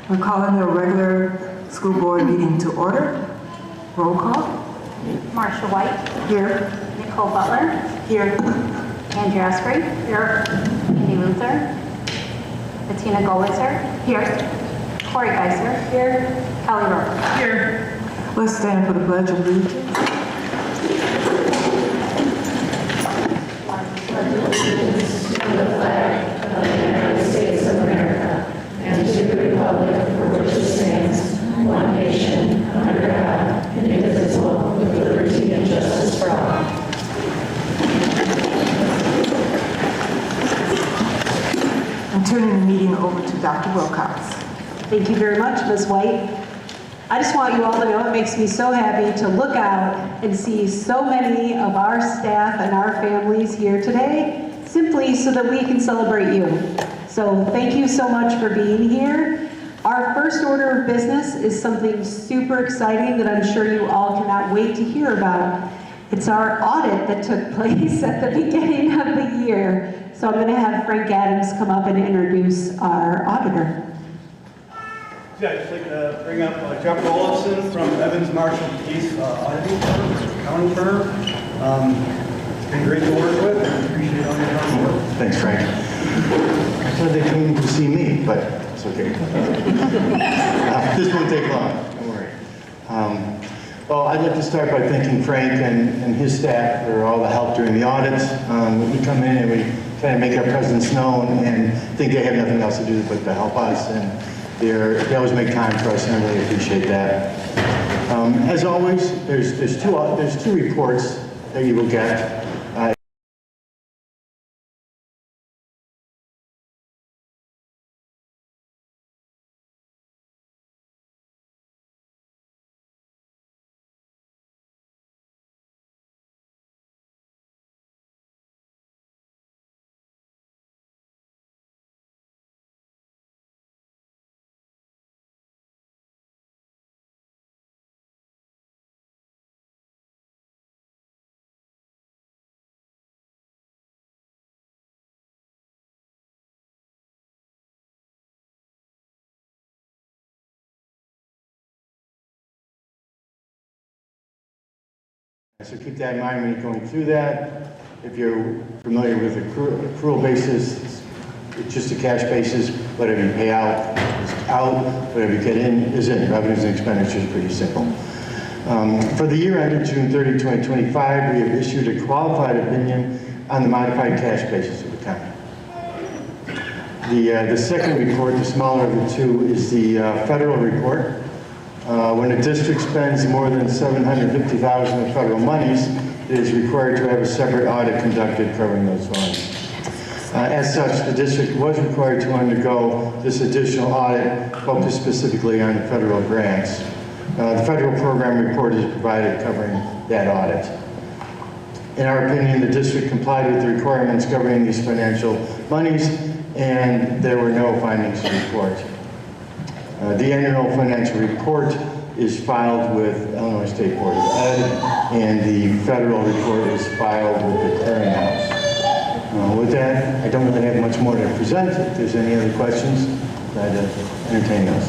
We're calling the regular school board meeting to order. Roll call. Marsha White. Here. Nicole Butler. Here. Andrew Asprey. Here. Andy Luther. Bettina Golitzer. Here. Corey Geiser. Here. Kelly Rowe. Here. Let's stand for the Pledge of Allegiance. Allegiance to the flag of the United States of America and to the republic for which it stands, one nation, under God, indivisible, with liberty and justice for all. I'm turning the meeting over to Dr. Wilcox. Thank you very much, Ms. White. I just want you all to know it makes me so happy to look out and see so many of our staff and our families here today, simply so that we can celebrate you. So thank you so much for being here. Our first order of business is something super exciting that I'm sure you all cannot wait to hear about. It's our audit that took place at the beginning of the year. So I'm going to have Frank Adams come up and introduce our auditor. Yeah, I'd just like to bring up Jeff Olafson from Evans Marshall Case Auditing Firm, accounting firm. It's been great to work with and appreciate all your hard work. Thanks, Frank. I thought they came to see me, but it's okay. This won't take long, don't worry. Well, I'd like to start by thanking Frank and his staff for all the help during the audits. We come in and we kind of make our presence known and think they have nothing else to do but to help us. And they always make time for us, and I really appreciate that. As always, there's two reports that you will get. So keep that in mind when you're going through that. If you're familiar with accrual basis, it's just a cash basis. Whatever you pay out is out. Whatever you get in is in. Revenues and expenditures, pretty simple. For the year ended June 30, 2025, we have issued a qualified opinion on the modified cash basis of the county. The second report, the smaller of the two, is the federal report. When a district spends more than $750,000 of federal monies, it is required to have a separate audit conducted covering those funds. As such, the district was required to undergo this additional audit focused specifically on federal grants. The federal program report is provided covering that audit. In our opinion, the district complied with the requirements governing these financial monies, and there were no findings to report. The annual financial report is filed with Illinois State Board of Ed, and the federal report is filed with the clearinghouse. With that, I don't really have much more to present. If there's any other questions, glad to entertain those.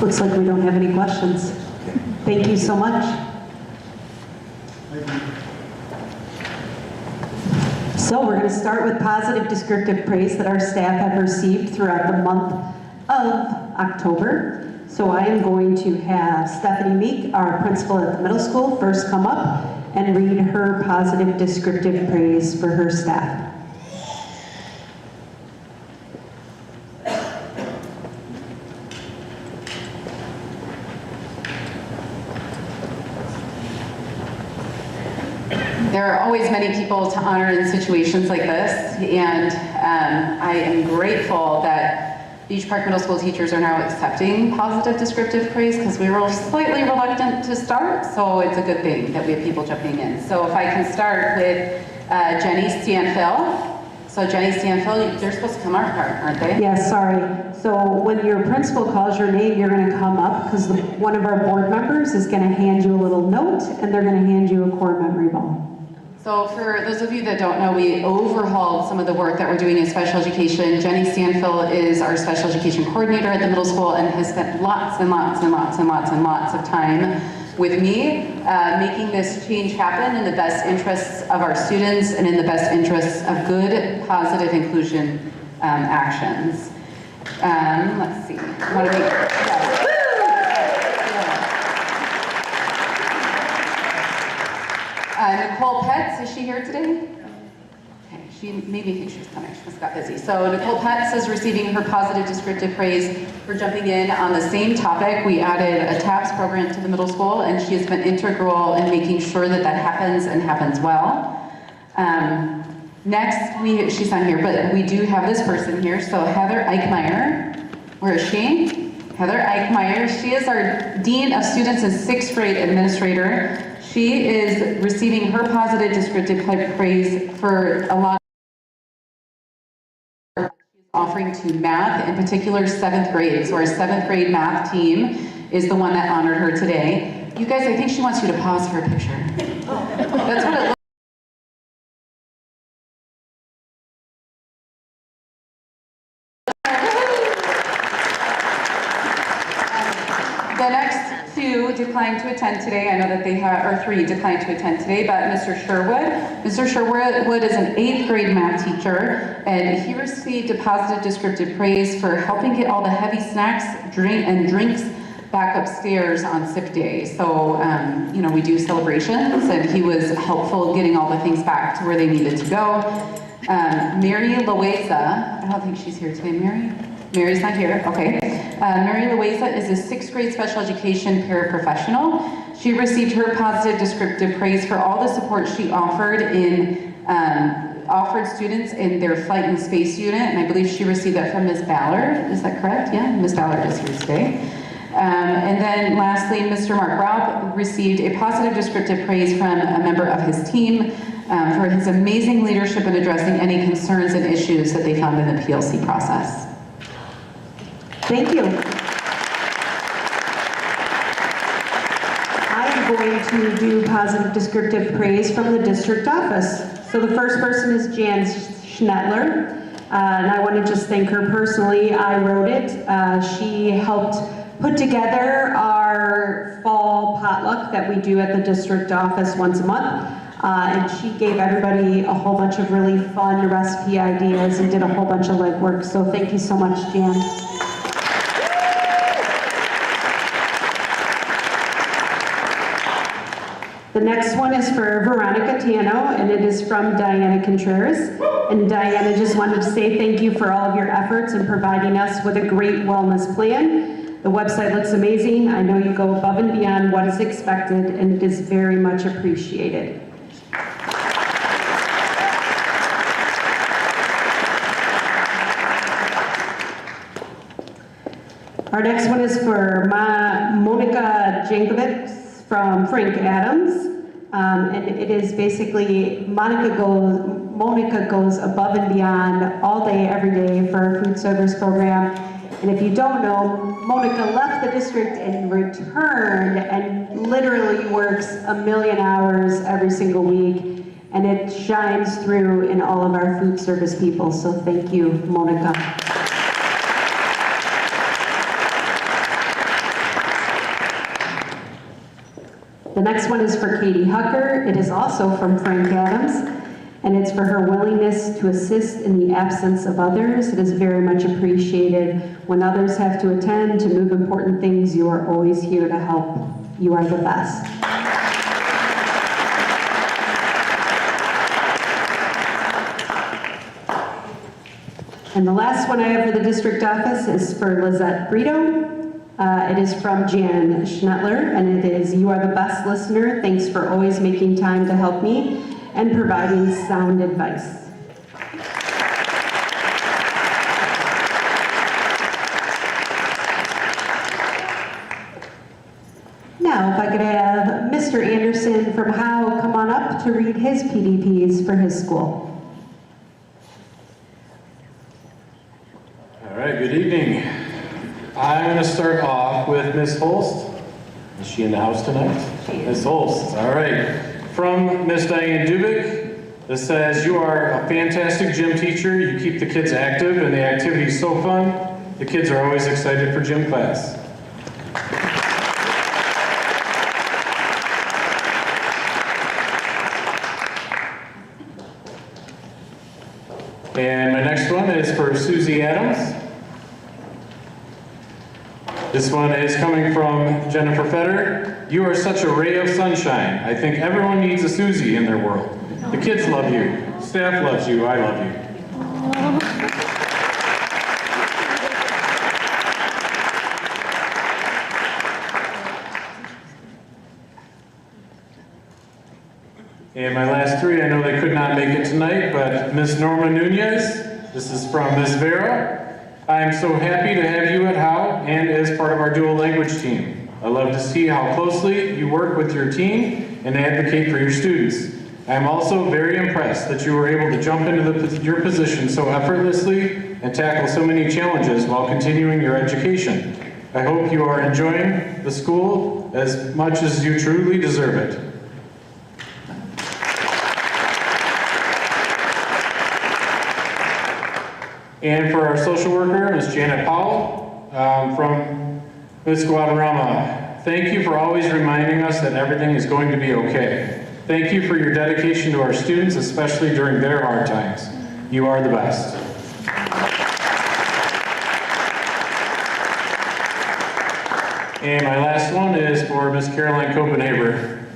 Looks like we don't have any questions. Thank you so much. So we're going to start with positive descriptive praise that our staff have received throughout the month of October. So I am going to have Stephanie Meek, our principal at the middle school, first come up and read her positive descriptive praise for her staff. There are always many people to honor in situations like this, and I am grateful that Beach Park Middle School teachers are now accepting positive descriptive praise because we were slightly reluctant to start, so it's a good thing that we have people jumping in. So if I can start with Jenny Stanfill. So So Jenny Stanfield, they're supposed to come up, aren't they? Yes, sorry. So when your principal calls your name, you're going to come up because one of our board members is going to hand you a little note and they're going to hand you a core memory ball. So for those of you that don't know, we overhauled some of the work that we're doing in special education. Jenny Stanfield is our special education coordinator at the middle school and has spent lots and lots and lots and lots and lots of time with me, making this change happen in the best interests of our students and in the best interests of good, positive inclusion actions. Let's see. I want to make, yeah. Nicole Petz, is she here today? Okay, she maybe thinks she's coming, she just got busy. So Nicole Petz is receiving her positive descriptive praise for jumping in on the same topic. We added a TAPS program to the middle school, and she has been integral in making sure that that happens and happens well. Next, she's not here, but we do have this person here. So Heather Eichmeyer, where is she? Heather Eichmeyer, she is our Dean of Students and 6th grade administrator. She is receiving her positive descriptive praise for a lot of offering to math, in particular 7th grade. So our 7th grade math team is the one that honored her today. You guys, I think she wants you to pause for a picture. That's what it looks The next two declined to attend today. I know that they have, or 3 declined to attend today, but Mr. Sherwood. Mr. Sherwood is an 8th grade math teacher, and he received a positive descriptive praise for helping get all the heavy snacks and drinks back upstairs on sick day. So, you know, we do celebrations, and he was helpful getting all the things back to where they needed to go. Mary Loaiza, I don't think she's here today. Mary's not here, okay. Mary Loaiza is a 6th grade special education paraprofessional. She received her positive descriptive praise for all the support she offered students in their flight and space unit, and I believe she received that from Ms. Ballard. Is that correct? Yeah, Ms. Ballard is here today. And then lastly, Mr. Mark Raub received a positive descriptive praise from a member of his team for his amazing leadership in addressing any concerns and issues that they found in the PLC process. Thank you. I am going to do positive descriptive praise from the district office. So the first person is Jan Schnettler, and I want to just thank her personally. I wrote it. She helped put together our fall potluck that we do at the district office once a month. And she gave everybody a whole bunch of really fun recipe ideas and did a whole bunch of legwork. So thank you so much, Jan. The next one is for Veronica Tano, and it is from Diana Contreras. And Diana just wanted to say thank you for all of your efforts in providing us with a great wellness plan. The website looks amazing. I know you go above and beyond what is expected, and it is very much appreciated. Our next one is for Monica Jankovic from Frank Adams, and it is basically Monica goes above and beyond all day, every day for our food service program. And if you don't know, Monica left the district and returned and literally works 1,000,000 hours every single week, and it shines through in all of our food service people. So thank you, Monica. The next one is for Katie Hucker. It is also from Frank Adams, and it's for her willingness to assist in the absence of others. It is very much appreciated. When others have to attend to move important things, you are always here to help. You are the best. And the last one I have for the district office is for Lizette Brito. It is from Jan Schnettler, and it is, "You are the best listener. Thanks for always making time to help me and providing sound advice." Now, if I could have Mr. Anderson from Howe come on up to read his PDPs for his school. right, good evening. I'm going to start off with Miss Holst. Is she in the house tonight? Miss Holst, all right. From Miss Diane Dubik, this says, you are a fantastic gym teacher. You keep the kids active and the activity is so fun. The kids are always excited for gym class. And my next one is for Susie Adams. This one is coming from Jennifer Fetter. You are such a ray of sunshine. I think everyone needs a Susie in their world. The kids love you. Staff loves you. I love you. And my last three, I know they could not make it tonight, but Miss Norma Nunez, this is from Miss Vera. I am so happy to have you at Howe and as part of our dual language team. I love to see how closely you work with your team and advocate for your students. I am also very impressed that you were able to jump into your position so effortlessly and tackle so many challenges while continuing your education. I hope you are enjoying the school as much as you truly deserve it. And for our social worker, Ms. Janet Powell, from Ms. Guadarrama, thank you for always reminding us that everything is going to be okay. Thank you for your dedication to our students, especially during their hard times. You are the best. And my last one is for Ms. Caroline Copenhaver.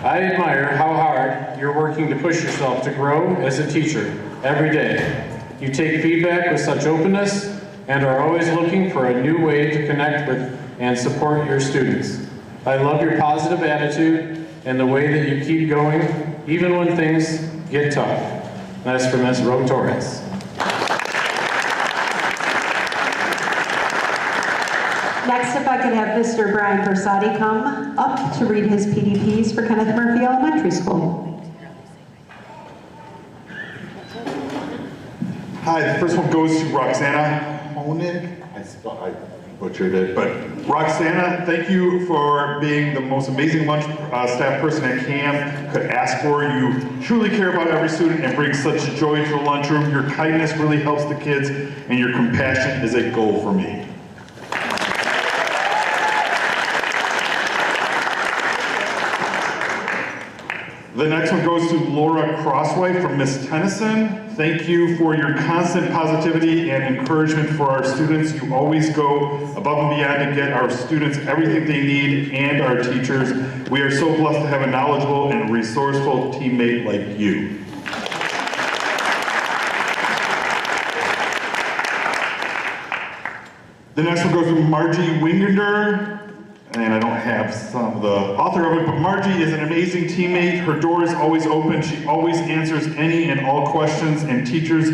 I admire how hard you're working to push yourself to grow as a teacher every day. You take feedback with such openness and are always looking for a new way to connect with and support your students. I love your positive attitude and the way that you keep going, even when things get tough. That's from Ms. Ro Torres. Next, if I could have Mr. Brian Versati come up to read his PDPs for Kenneth Murphy Elementary School. Hi, the first one goes to Roxana Honig. I butchered it, but Roxana, thank you for being the most amazing lunch staff person at CAM could ask for. You truly care about every student and bring such joy to the lunchroom. Your kindness really helps the kids, and your compassion is a goal for me. The next one goes to Laura Crossway from Miss Tennyson. Thank you for your constant positivity and encouragement for our students. You always go above and beyond to get our students everything they need and our teachers. We are so blessed to have a knowledgeable and resourceful teammate like you. The next one goes to Margie Wingender. And I don't have the author of it, but Margie is an amazing teammate. Her door is always open. She always answers any and all questions and teaches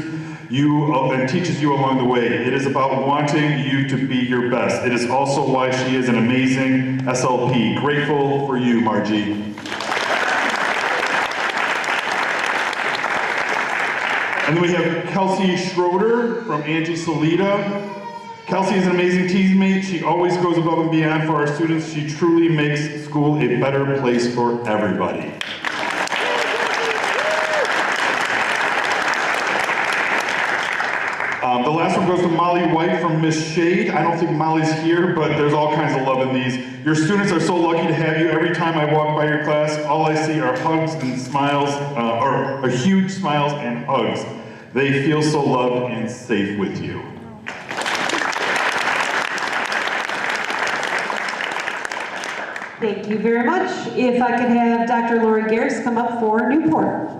you along the way. It is about wanting you to be your best. It is also why she is an amazing SLP. Grateful for you, Margie. And then we have Kelsey Schroeder from Angie Salida. Kelsey is an amazing teammate. She always goes above and beyond for our students. She truly makes school a better place for everybody. The last one goes to Molly White from Miss Shade. I don't think Molly's here, but there's all kinds of love in these. Your students are so lucky to have you. Every time I walk by your class, all I see are hugs and smiles, or huge smiles and hugs. They feel so loved and safe with you. Thank you very much. If I could have Dr. Lori Garris come up for Newport.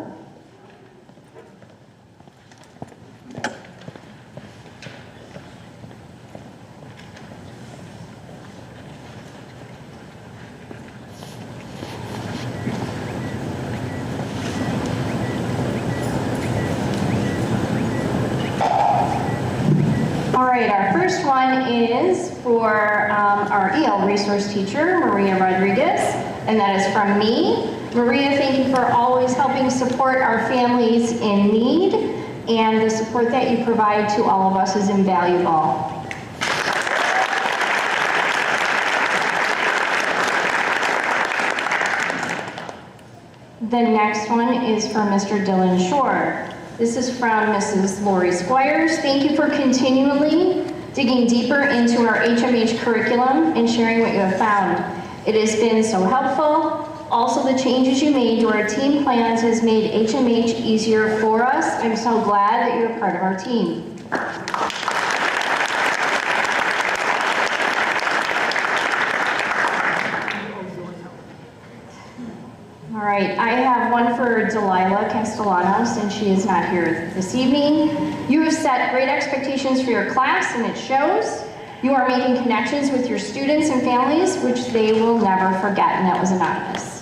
All right, our first one is for our EL resource teacher, Maria Rodriguez, and that is from me. Maria, thank you for always helping support our families in need and the support that you provide to all of us is invaluable. The next one is for Mr. Dylan Shore. This is from Mrs. Lori Squires. Thank you for continually digging deeper into our HMH curriculum and sharing what you have found. It has been so helpful. Also, the changes you made to our team plans has made HMH easier for us. I'm so glad that you're a part of our team. All right, I have one for Delilah Castellanos, and she is not here this evening. You have set great expectations for your class, and it shows. You are making connections with your students and families, which they will never forget, and that was anonymous.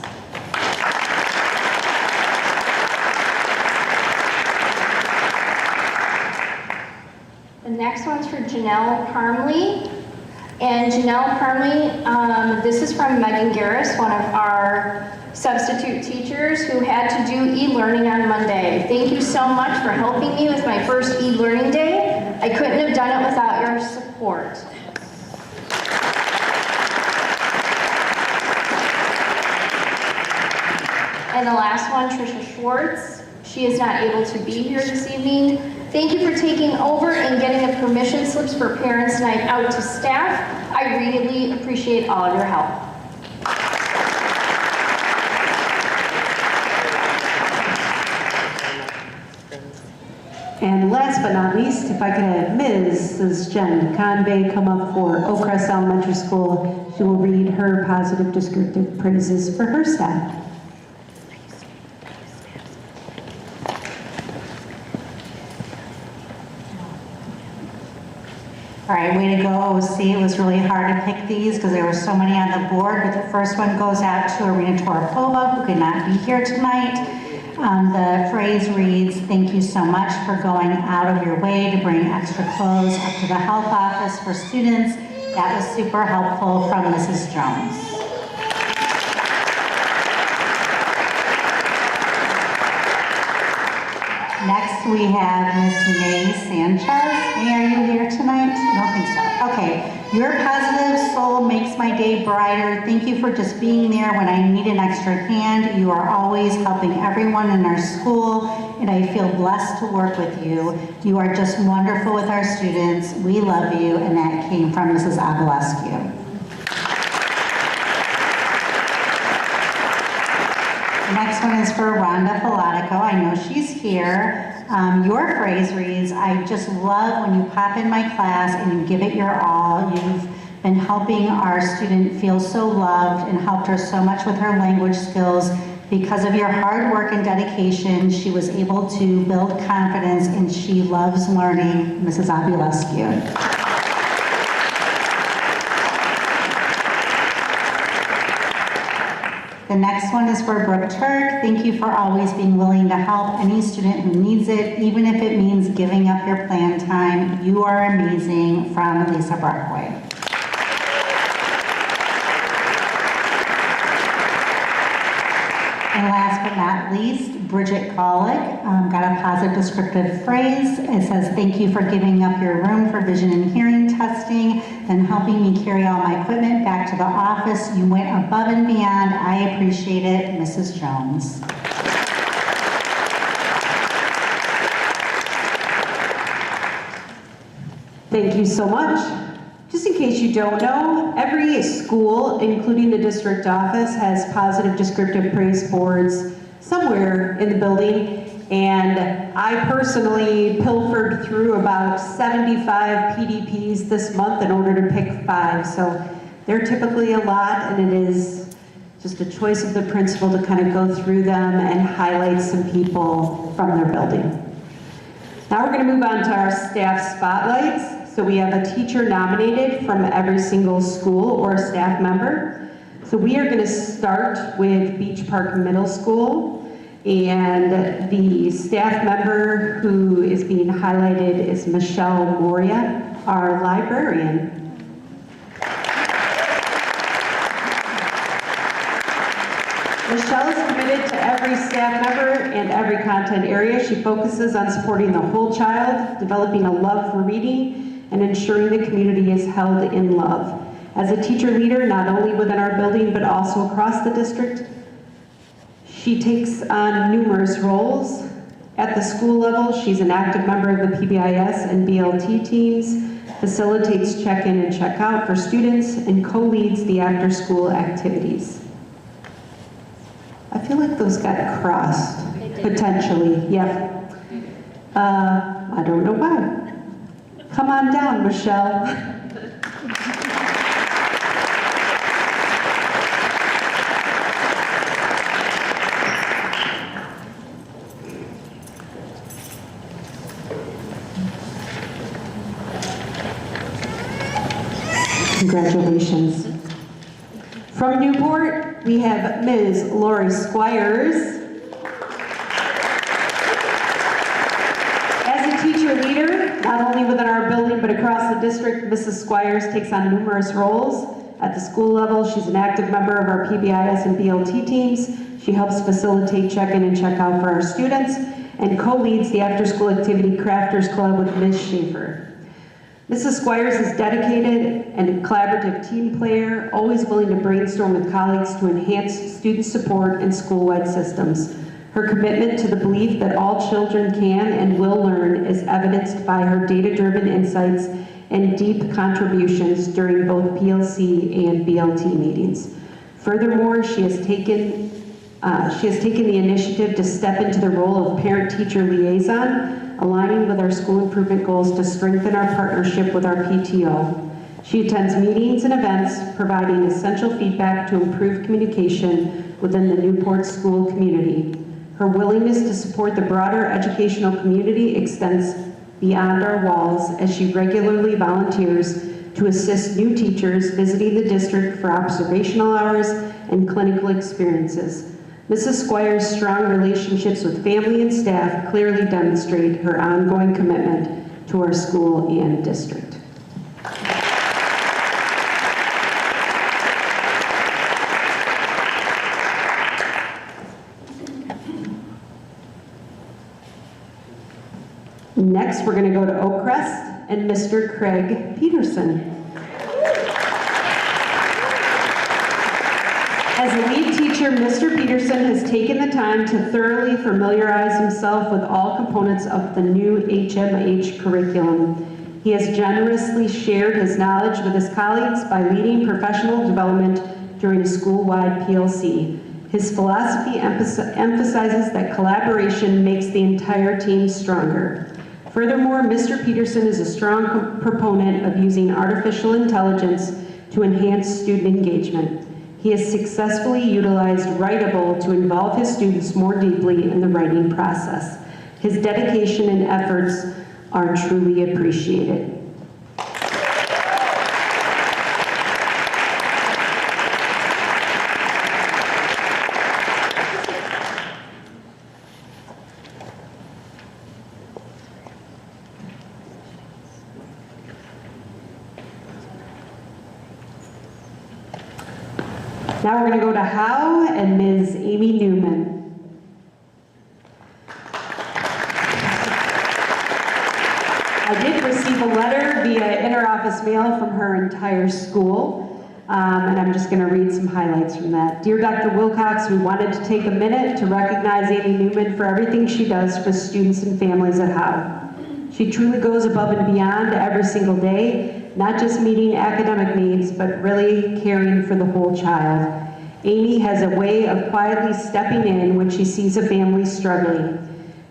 The next one's for Janelle Parmley. And Janelle Parmley, this is from Megan Garris, one of our substitute teachers who had to do e-learning on Monday. Thank you so much for helping me with my first e-learning day. I couldn't have done it without your support. And the last one, Trisha Schwartz. She is not able to be here this evening. Thank you for taking over and getting the permission slips for Parents' Night Out to staff. I really appreciate all of your help. And last but not least, if I could have Mrs. Jen Convey come up for Oak Crest Elementary School, she will read her positive descriptive praises for her staff. All right, way to go, OC. It was really hard to pick these because there were so many on the board, but the first one goes out to Arena Toropova, who could not be here tonight. The phrase reads, "Thank you so much for going out of your way to bring extra clothes up to the health office for students. That was super helpful," from Mrs. Jones. Next, we have Miss May Sanchez. May, are you here tonight? I don't think so. Okay. Your positive soul makes my day brighter. Thank you for just being there when I need an extra hand. You are always helping everyone in our school, and I feel blessed to work with you. You are just wonderful with our students. We love you, and that came from Mrs. Abalescu. The next one is for Rhonda Filatico. I know she's here. Your phrase reads, "I just love when you pop in my class and you give it your all. You've been helping our student feel so loved and helped her so much with her language skills. Because of your hard work and dedication, she was able to build confidence and she loves learning." Mrs. Abalescu. The next one is for Brooke Turk. "Thank you for always being willing to help any student who needs it, even if it means giving up your plan time. You are amazing," from Lisa Brockway. And last but not least, Bridget Golick got a positive descriptive phrase. It says, "Thank you for giving up your room for vision and hearing testing, then helping me carry all my equipment back to the office. You went above and beyond. I appreciate it," Mrs. Jones. Thank you so much. Just in case you don't know, every school, including the district office, has positive descriptive praise boards somewhere in the building. And I personally pilfered through about 75 PDPs this month in order to pick 5. So they're typically a lot, and it is just a choice of the principal to kind of go through them and highlight some people from their building. Now we're going to move on to our staff spotlights. So we have a teacher nominated from every single school or a staff member. So we are going to start with Beach Park Middle School. And the staff member who is being highlighted is Michelle Moria, our librarian. Michelle is committed dedicated to every staff member and every content area. She focuses on supporting the whole child, developing a love for reading, and ensuring the community is held in love. As a teacher leader, not only within our building, but also across the district, she takes on numerous roles. At the school level, she's an active member of the PBIS and BLT teams, facilitates check-in and check-out for students, and co-leads the after-school activities. I feel like those got crossed, potentially, yep. I don't know why. Come on down, Michelle. Congratulations. From Newport, we have Ms. Lori Squires. As a teacher leader, not only within our building but across the district, Mrs. Squires takes on numerous roles. At the school level, she's an active member of our PBIS and BLT teams. She helps facilitate check-in and check-out for our students and co-leads the after-school activity Crafters Club with Ms. Schaefer. Mrs. Squires is dedicated and a collaborative team player, always willing to brainstorm with colleagues to enhance student support and school-wide systems. Her commitment to the belief that all children can and will learn is evidenced by her data-driven insights and deep contributions during both PLC and BLT meetings. Furthermore, she has taken the initiative to step into the role of parent-teacher liaison, aligning with our school improvement goals to strengthen our partnership with our PTO. She attends meetings and events, providing essential feedback to improve communication within the Newport school community. Her willingness to support the broader educational community extends beyond our walls as she regularly volunteers to assist new teachers visiting the district for observational hours and clinical experiences. Mrs. Squires' strong relationships with family and staff clearly demonstrate her ongoing commitment to our school and district. Next, we're going to go to Oakcrest and Mr. Craig Peterson. As a lead teacher, Mr. Peterson has taken the time to thoroughly familiarize himself with all components of the new HMH curriculum. He has generously shared his knowledge with his colleagues by leading professional development during a school-wide PLC. His philosophy emphasizes that collaboration makes the entire team stronger. Furthermore, Mr. Peterson is a strong proponent of using artificial intelligence to enhance student engagement. He has successfully utilized Writable to involve his students more deeply in the writing process. His dedication and efforts are truly appreciated. Now we're going to go to Howe and Ms. Amy Newman. I did receive a letter via interoffice mail from her entire school, and I'm just going to read some highlights from that. Dear Dr. Wilcox, we wanted to take a minute to recognize Amy Newman for everything she does for students and families at Howe. She truly goes above and beyond every single day, not just meeting academic needs, but really caring for the whole child. Amy has a way of quietly stepping in when she sees a family struggling.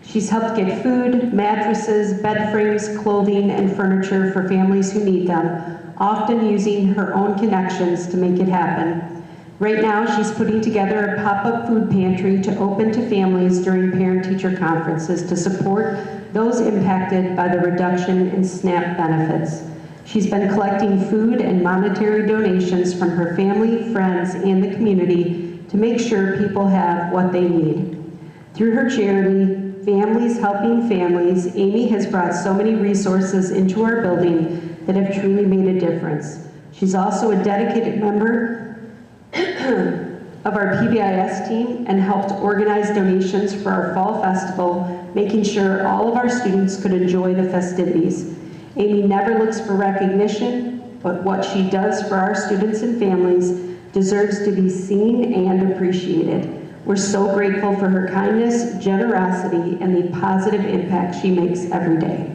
She's helped get food, mattresses, bed frames, clothing, and furniture for families who need them, often using her own connections to make it happen. Right now, she's putting together a pop-up food pantry to open to families during parent-teacher conferences to support those impacted by the reduction in SNAP benefits. She's been collecting food and monetary donations from her family, friends, and the community to make sure people have what they need. Through her charity, Families Helping Families, Amy has brought so many resources into our building that have truly made a difference. She's also a dedicated member of our PBIS team and helped organize donations for our fall festival, making sure all of our students could enjoy the festivities. Amy never looks for recognition, but what she does for our students and families deserves to be seen and appreciated. We're so grateful for her kindness, generosity, and the positive impact she makes every day.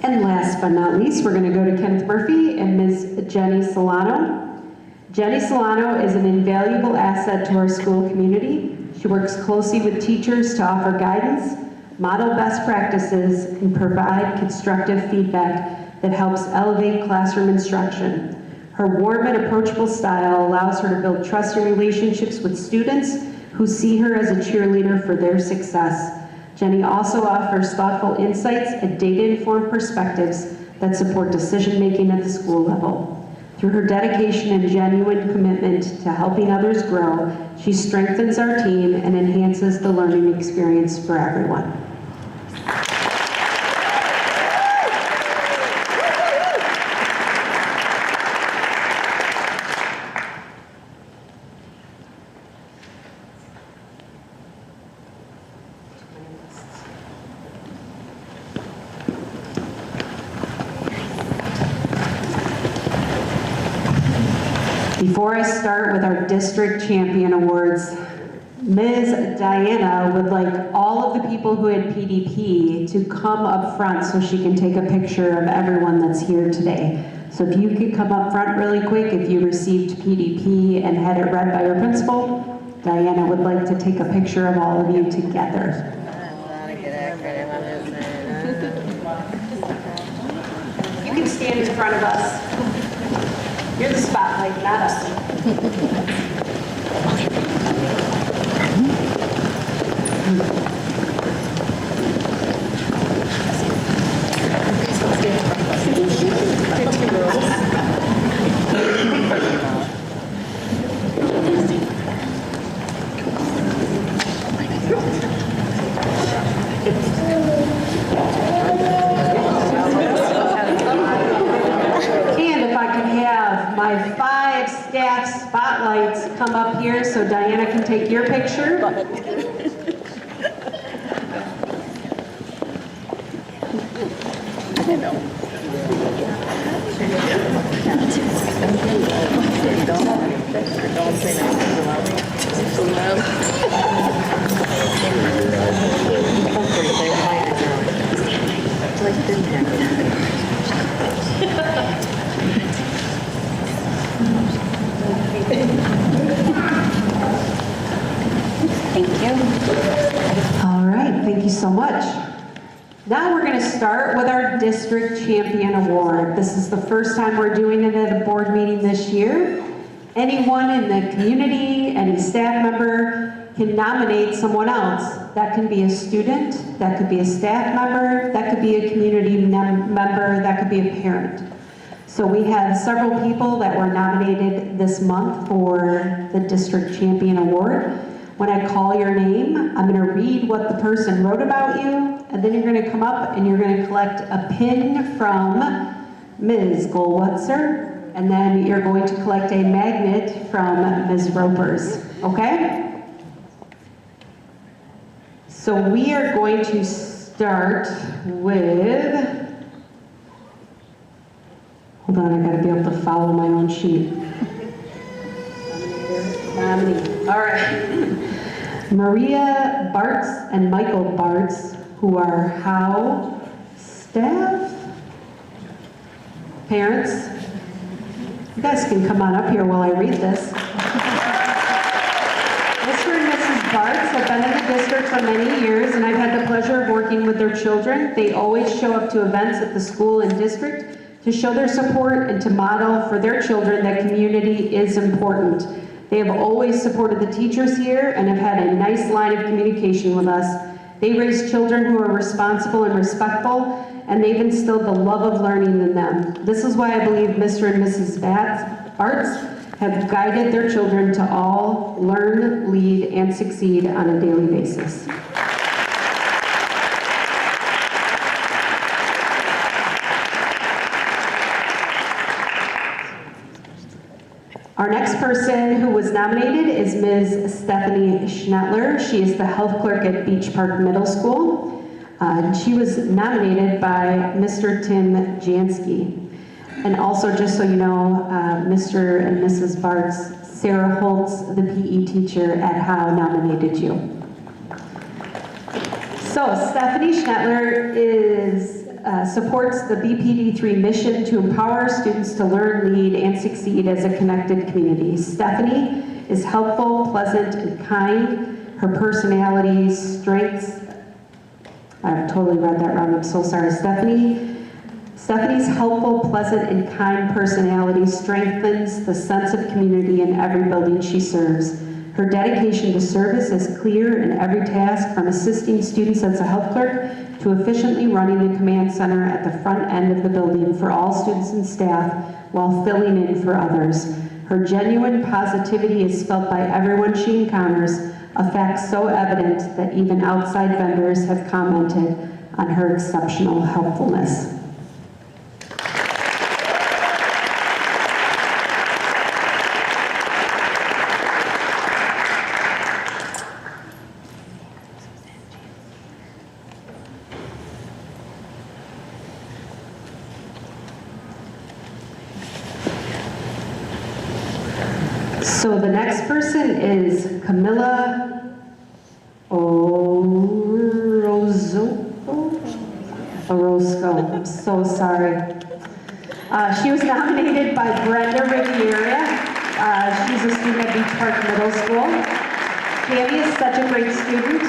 And last but not least, we're going to go to Kenneth Murphy and Ms. Jenny Solano. Jenny Solano is an invaluable asset to our school community. She works closely with teachers to offer guidance, model best practices, and provide constructive feedback that helps elevate classroom instruction. Her warm and approachable style allows her to build trusting relationships with students who see her as a cheerleader for their success. Jenny also offers thoughtful insights and data-informed perspectives that support decision-making at the school level. Through her dedication and genuine commitment to helping others grow, she strengthens our team and enhances the learning experience for everyone. Before I start with our district champion awards, Ms. Diana would like all of the people who had PDP to come up front so she can take a picture of everyone that's here today. So if you could come up front really quick, if you received PDP and had it read by your principal, Diana would like to take a picture of all of you together. You can stand in front of us. You're the spotlight, not us. My 5 staff spotlights come up here so Diana can take your picture. Thank you. All right, thank you so much. Now we're going to start with our District Champion Award. This is the first time we're doing it at a board meeting this year. Anyone in the community, any staff member can nominate someone else. That can be a student, that could be a staff member, that could be a community member, that could be a parent. So we have several people that were nominated this month for the District Champion Award. When I call your name, I'm going to read what the person wrote about you, and then you're going to come up and you're going to collect a pin from Ms. Goldwasser, and then you're going to collect a magnet from Ms. Ropers, okay? So we are going to start with, hold on, I got to be able to follow my own sheet. Nominee. All right. Maria Bartz and Michael Bartz, who are Howe staff, parents. You guys can come on up here while I read this. Mr. and Mrs. Bartz have been in the district for many years, and I've had the pleasure of working with their children. They always show up to events at the school and district to show their support and to model for their children that community is important. They have always supported the teachers here and have had a nice line of communication with us. They raise children who are responsible and respectful, and they've instilled the love of learning in them. This is why I believe Mr. and Mrs. Bartz have guided their children to all learn, lead, and succeed on a daily basis. Our next person who was nominated is Ms. Stephanie Schnettler. She is the health clerk at Beach Park Middle School. She was nominated by Mr. Tim Jansky. And also, just so you know, Mr. and Mrs. Bartz, Sarah Holtz, the PE teacher at Howe, nominated you. So Stephanie Schnettler supports the BPD3 mission to empower our students to learn, lead, and succeed as a connected community. Stephanie is helpful, pleasant, and kind. Her personality, strengths, I've totally read that wrong, I'm so sorry. Stephanie's helpful, pleasant, and kind personality strengthens the sense of community in every building she serves. Her dedication to service is clear in every task, from assisting students as a health clerk to efficiently running the command center at the front end of the building for all students and staff while filling in for others. Her genuine positivity is felt by everyone she encounters, a fact so evident that even outside vendors have commented on her exceptional helpfulness. So the next person is Camilla Orozco. I'm so sorry. She was nominated by Brenda Riviera. She's a student at Beach Park Middle School. Tammy is such a great student.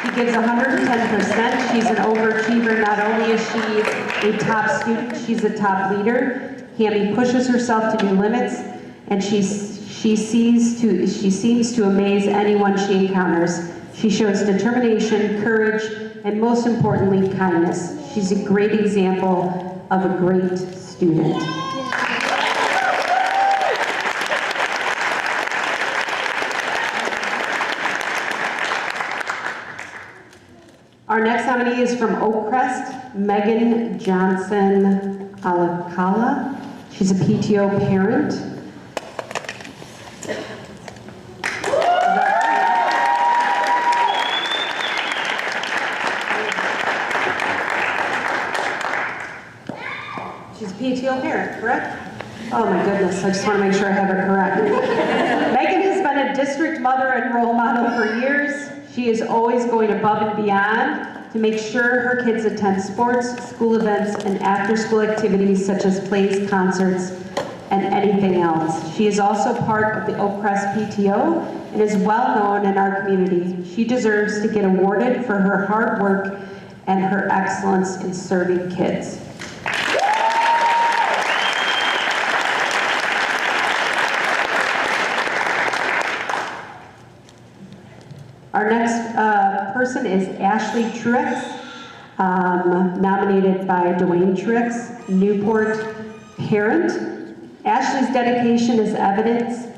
She gives 110%. She's an overachiever. Not only is she a top student, she's a top leader. Tammy pushes herself to new limits, and she seems to amaze anyone she encounters. She shows determination, courage, and most importantly, kindness. She's a great example of a great student. Our next nominee is from Oak Crest, Megan Johnson Alcala. She's a PTO parent. She's a PTO parent, correct? Oh my goodness, I just want to make sure I have it correct. Megan has been a district mother and role model for years. She is always going above and beyond to make sure her kids attend sports, school events, and after-school activities such as plays, concerts, and anything else. She is also part of the Oak Crest PTO and is well known in our community. She deserves to get awarded for her hard work and her excellence in serving kids. Our next person is Ashley Truex, nominated by Dwayne Truex, Newport parent. Ashley's dedication is evident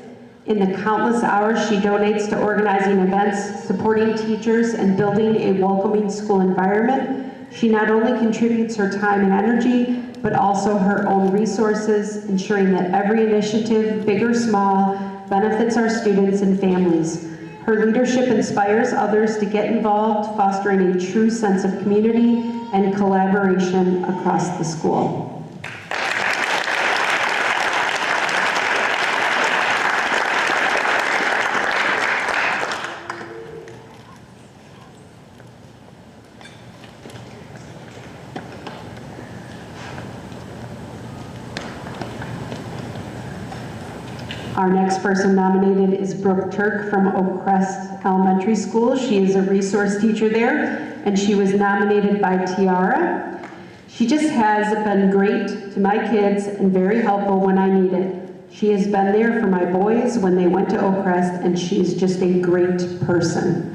in the countless hours she donates to organizing events, supporting teachers, and building a welcoming school environment. She not only contributes her time and energy, but also her own resources, ensuring that every initiative, big or small, benefits our students and families. Her leadership inspires others to get involved, fostering a true sense of community and collaboration across the school. Our next person nominated is Brooke Turk from Oak Crest Elementary School. She is a resource teacher there, and she was nominated by Tiara. She just has been great to my kids and very helpful when I need it. She has been there for my boys when they went to Oak Crest, and she's just a great person.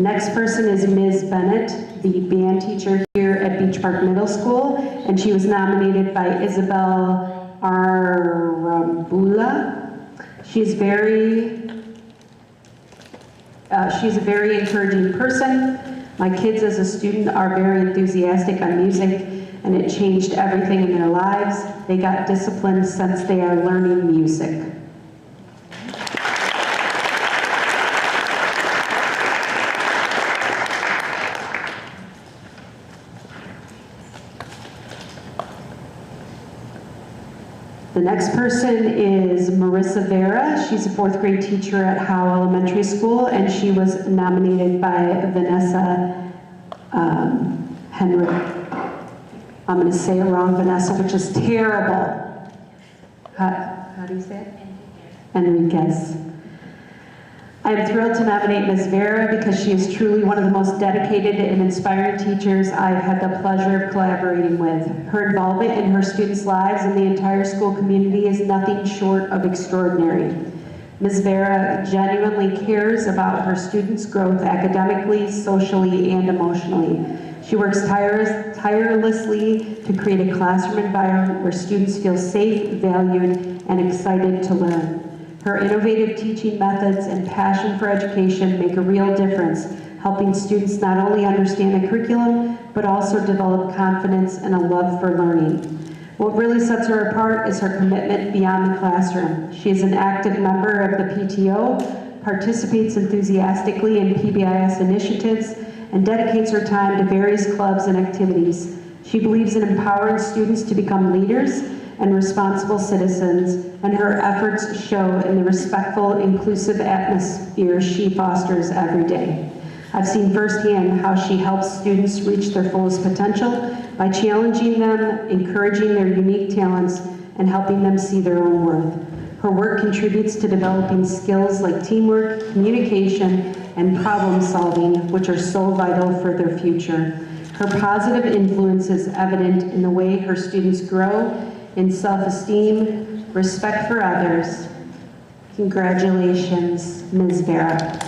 next person is Ms. Bennett, the band teacher here at Beach Park Middle School, and she was nominated by Isabel Arambula. She's a very encouraging person. My kids as a student are very enthusiastic on music, and it changed everything in their lives. They got disciplined since they are learning music. The next person is Marissa Vera. She's a 4th grade teacher at Howe Elementary School, and she was nominated by Vanessa Henry. I'm going to say it wrong, Vanessa, which is terrible. How do you say it? Enriquez. I am thrilled to nominate Ms. Vera because she is truly one of the most dedicated and inspiring teachers I've had the pleasure of collaborating with. Her involvement in her students' lives and the entire school community is nothing short of extraordinary. Ms. Vera genuinely cares about her students' growth academically, socially, and emotionally. She works tirelessly to create a classroom environment where students feel safe, valued, and excited to learn. Her innovative teaching methods and passion for education make a real difference, helping students not only understand the curriculum, but also develop confidence and a love for learning. What really sets her apart is her commitment beyond the classroom. She is an active member of the PTO, participates enthusiastically in PBIS initiatives, and dedicates her time to various clubs and activities. She believes in empowering students to become leaders and responsible citizens, and her efforts show in the respectful, inclusive atmosphere she fosters every day. I've seen firsthand how she helps students reach their fullest potential by challenging them, encouraging their unique talents, and helping them see their own worth. Her work contributes to developing skills like teamwork, communication, and problem solving, which are so vital for their future. Her positive influence is evident in the way her students grow in self-esteem, respect for others. Congratulations, Ms. Vera.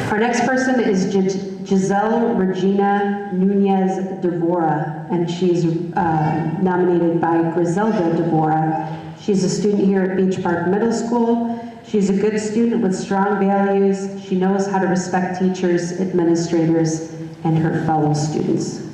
Our next person is Giselle Regina Nunez Devora, and she's nominated by Griselda Devora. She's a student here at Beach Park Middle School. She's a good student with strong values. She knows how to respect teachers, administrators, and her fellow students.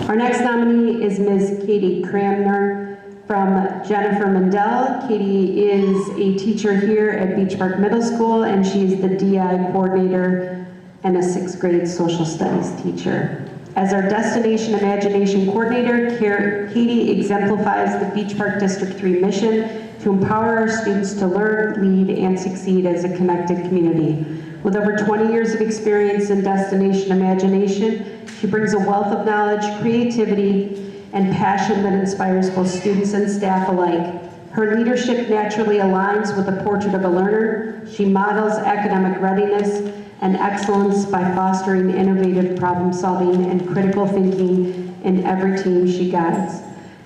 Our next nominee is Ms. Katie Cramner from Jennifer Mendel. Katie is a teacher here at Beach Park Middle School, and she is the DI coordinator and a 6th grade social studies teacher. As our Destination Imagination Coordinator, Katie exemplifies the Beach Park District 3 mission to empower our students to learn, lead, and succeed as a connected community. With over 20 years of experience in Destination Imagination, she brings a wealth of knowledge, creativity, and passion that inspires both students and staff alike. Her leadership naturally aligns with the portrait of a learner. She models academic readiness and excellence by fostering innovative problem solving and critical thinking in every team she guides.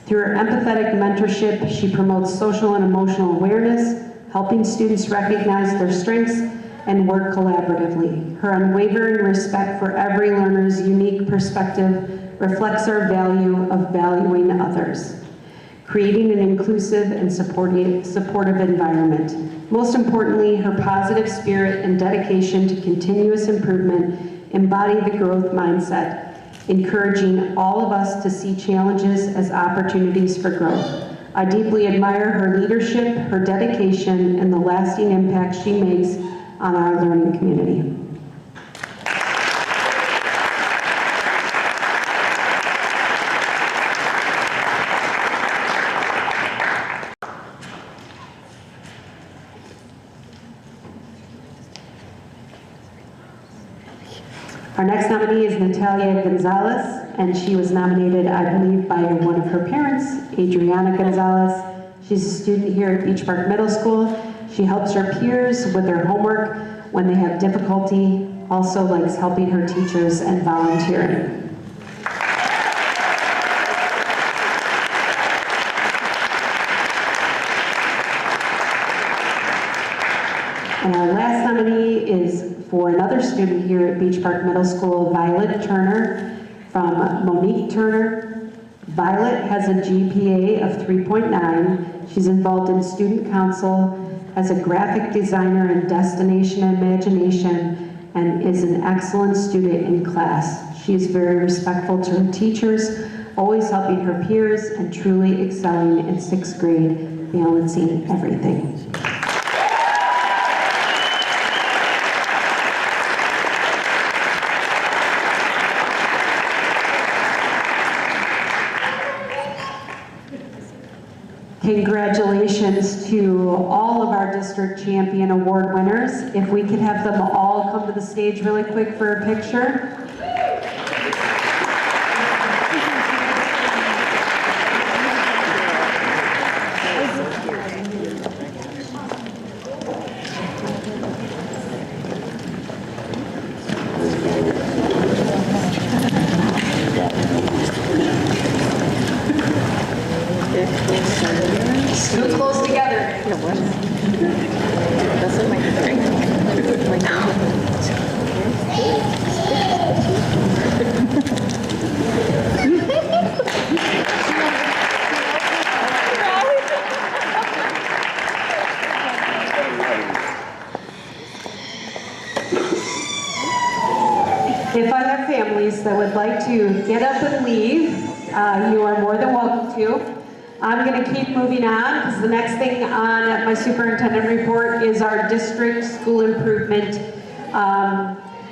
Through her empathetic mentorship, she promotes social and emotional awareness, helping students recognize their strengths and work collaboratively. Her unwavering respect for every learner's unique perspective reflects our value of valuing others, creating an inclusive and supportive environment. Most importantly, her positive spirit and dedication to continuous improvement embody the growth mindset, encouraging all of us to see challenges as opportunities for growth. I deeply admire her leadership, her dedication, and the lasting impact she makes on our learning community. Our next nominee is Natalia Gonzalez, and she was nominated, I believe, by one of her parents, Adriana Gonzalez. She's a student here at Beach Park Middle School. She helps her peers with their homework when they have difficulty, also likes helping her teachers and volunteering. And our last nominee is for another student here at Beach Park Middle School, Violet Turner, from Monique Turner. Violet has a GPA of 3.9. She's involved in student council, as a graphic designer and destination imagination, and is an excellent student in class. She is very respectful to her teachers, always helping her peers, and truly excelling in 6th grade, balancing everything. Congratulations to all of our district champion award winners. If we could have them all come to the stage really quick for a picture. Scoot close together. If other families that would like to get up and leave, you are more than welcome to. I'm going to keep moving on because the next thing on my superintendent report is our district school improvement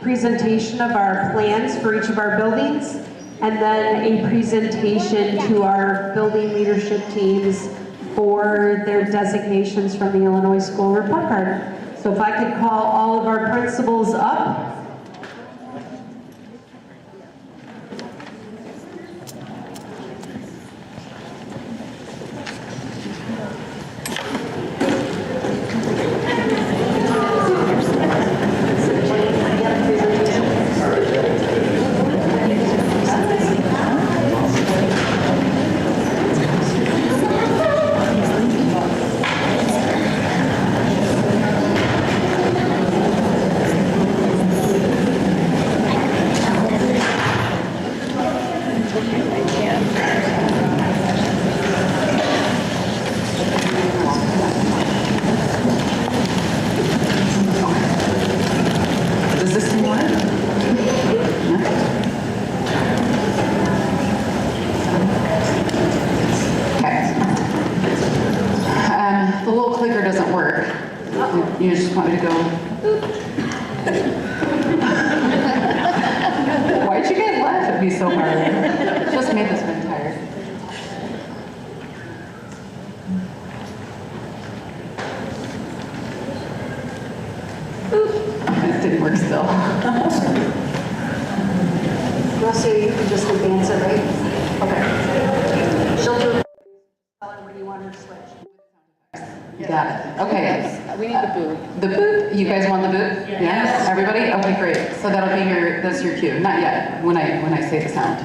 presentation of our plans for each of our buildings, and then a presentation to our building leadership teams for their designations from the Illinois School Report Card. So if I could call all of our principals up. You just want me to go. Why'd you guys laugh at me so hard? Just made this one tired. This didn't work still. Russell, you can just advance it, right? Okay. She'll do it. Tell her when you want her to switch. Got it. Okay. We need the boot. The boot? You guys want the boot? Yes. Everybody? Okay, great. So that'll be that's your cue. Not yet, when I say the sound.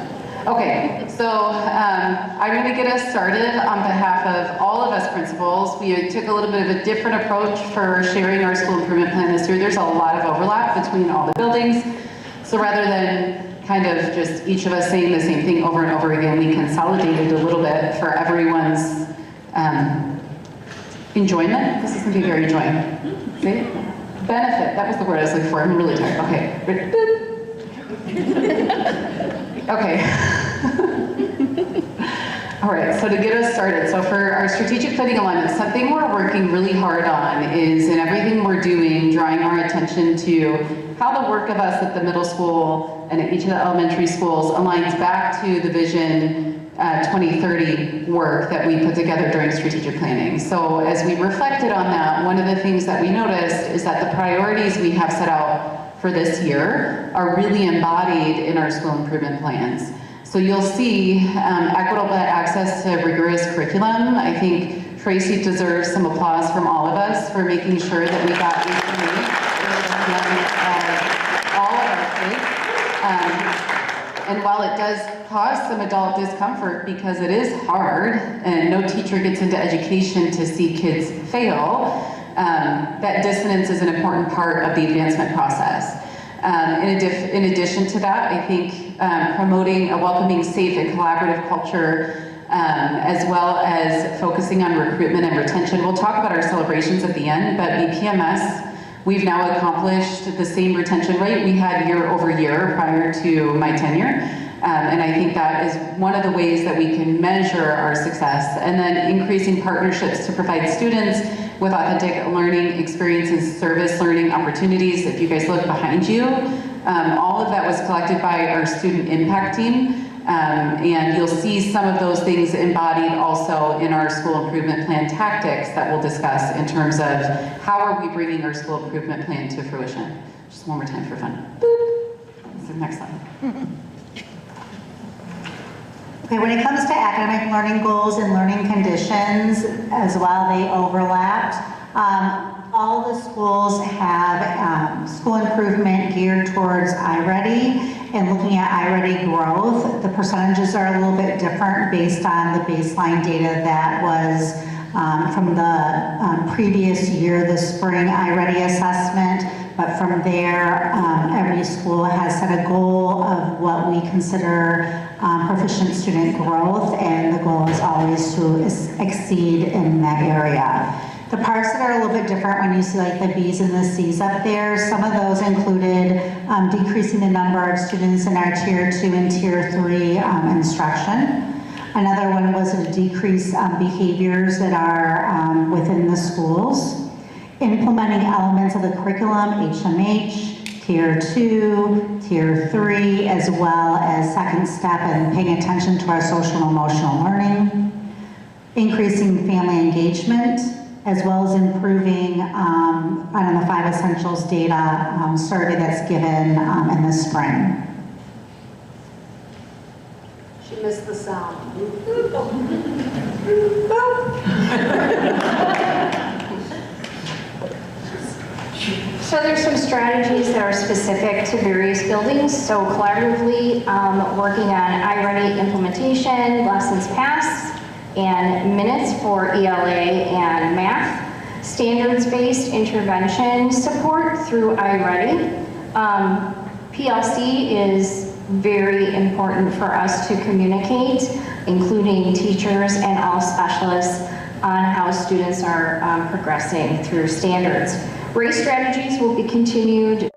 Okay, so I'm going to get us started on behalf of all of us principals. We took a little bit of a different approach for sharing our school improvement plan this year. There's a lot of overlap between all the buildings. So rather than kind of just each of us saying the same thing over and over again, we consolidated a little bit for everyone's enjoyment. This is going to be very enjoying. See? Benefit. That was the word I was looking for. I'm really tired. Okay. Okay. All right, so to get us started, so for our strategic planning alignment, something we're working really hard on is in everything we're doing, drawing our attention to how the work of us at the middle school and at each of the elementary schools aligns back to the Vision 2030 work that we put together during strategic planning. So as we reflected on that, one of the things that we noticed is that the priorities we have set out for this year are really embodied in our school improvement plans. So you'll see equitable access to rigorous curriculum. I think Tracy deserves some applause from all of us for making sure that we got all of our kids. And while it does cause some adult discomfort because it is hard and no teacher gets into education to see kids fail, that dissonance is an important part of the advancement process. In addition to that, I think promoting a welcoming, safe, and collaborative culture, as well as focusing on recruitment and retention. We'll talk about our celebrations at the end, but BPMS, we've now accomplished the same retention rate we had year over year prior to my tenure. And I think that is one of the ways that we can measure our success. And then increasing partnerships to provide students with authentic learning experiences, service learning opportunities. If you guys look behind you, all of that was collected by our student impact team. And you'll see some of those things embodied also in our school improvement plan tactics that we'll discuss in terms of how are we bringing our school improvement plan to fruition. Just one more time for fun. Boop. That's the next slide. Okay, when it comes to academic learning goals and learning conditions as well, they overlapped. All the schools have school improvement geared towards iReady and looking at iReady growth. The percentages are a little bit different based on the baseline data that was from the previous year, the spring iReady assessment. But from there, every school has set a goal of what we consider proficient student growth, and the goal is always to exceed in that area. The parts that are a little bit different when you see like the B's and the C's up there, some of those included decreasing the number of students in our Tier 2 and Tier 3 instruction. Another one was to decrease behaviors that are within the schools. Implementing elements of the curriculum, HMH, Tier 2, Tier 3, as well as second step and paying attention to our social and emotional learning. Increasing family engagement, as well as improving on the 5 Essentials data survey that's given in the spring. She missed the sound. So there's some strategies that are specific to various buildings. So collaboratively working on iReady implementation, lessons passed, and minutes for ELA and math, standards-based intervention support through iReady. PLC is very important for us to communicate, including teachers and all specialists, on how students are progressing through standards. Race strategies will be continued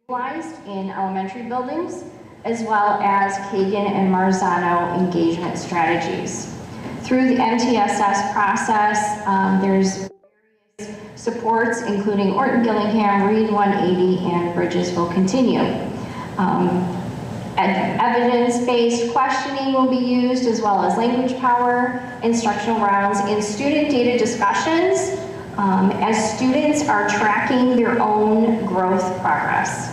utilized in elementary buildings, as well as Kagan and Marzano engagement strategies. Through the MTSS process, there's various supports, including Orton Gillingham, Read 180, and Bridges will continue. Evidence-based questioning will be used, as well as language power, instructional rounds, and student data discussions as students are tracking their own growth progress.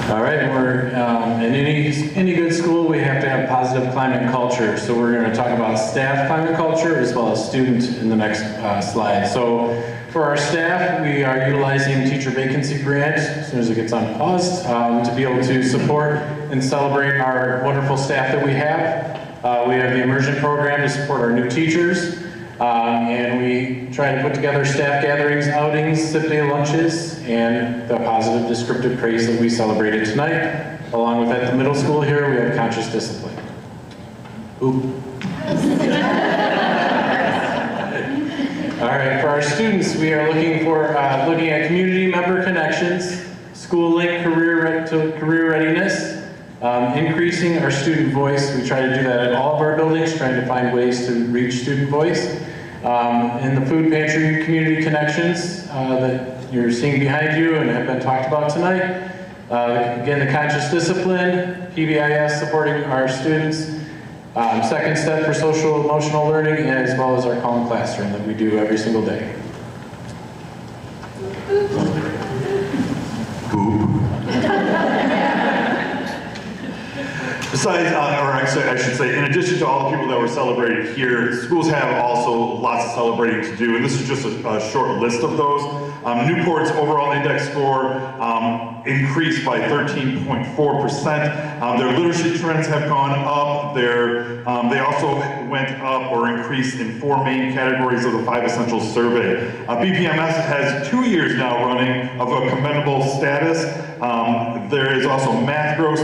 All right, we're in any good school, we have to have positive climate culture. So we're going to talk about staff climate culture as well as student in the next slide. So for our staff, we are utilizing teacher vacancy grant as soon as it gets unpaused to be able to support and celebrate our wonderful staff that we have. We have the immersion program to support our new teachers. And we try to put together staff gatherings, outings, sip day lunches, and the positive descriptive praise that we celebrated tonight. Along with at the middle school here, we have conscious discipline. Oop. All right, for our students, we are looking at community member connections, school link career readiness, increasing our student voice. We try to do that at all of our buildings, trying to find ways to reach student voice. In the food pantry community connections that you're seeing behind you and have been talked about tonight. Again, the conscious discipline, PBIS supporting our students, Second step for social emotional learning, as well as our Calm Classroom that we do every single day. Besides, or actually, I should say, in addition to all the people that were celebrated here, schools have also lots of celebrating to do, and this is just a short list of those. Newport's overall index score increased by 13.4%. Their literacy trends have gone up. They also went up or increased in 4 main categories of the 5 Essentials survey. BPMS has 2 years now running of a commendable status. There is also math growth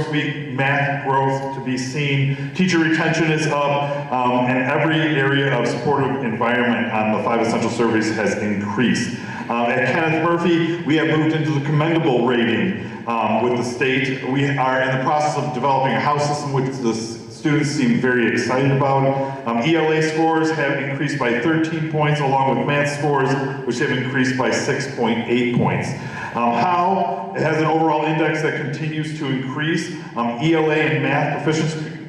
to be seen. Teacher retention is up, and every area of supportive environment on the 5 Essential surveys has increased. At Kenneth Murphy, we have moved into the commendable rating with the state. We are in the process of developing a house system which the students seem very excited about. ELA scores have increased by 13 points, along with math scores, which have increased by 6.8 points. How it has an overall index that continues to increase. ELA and math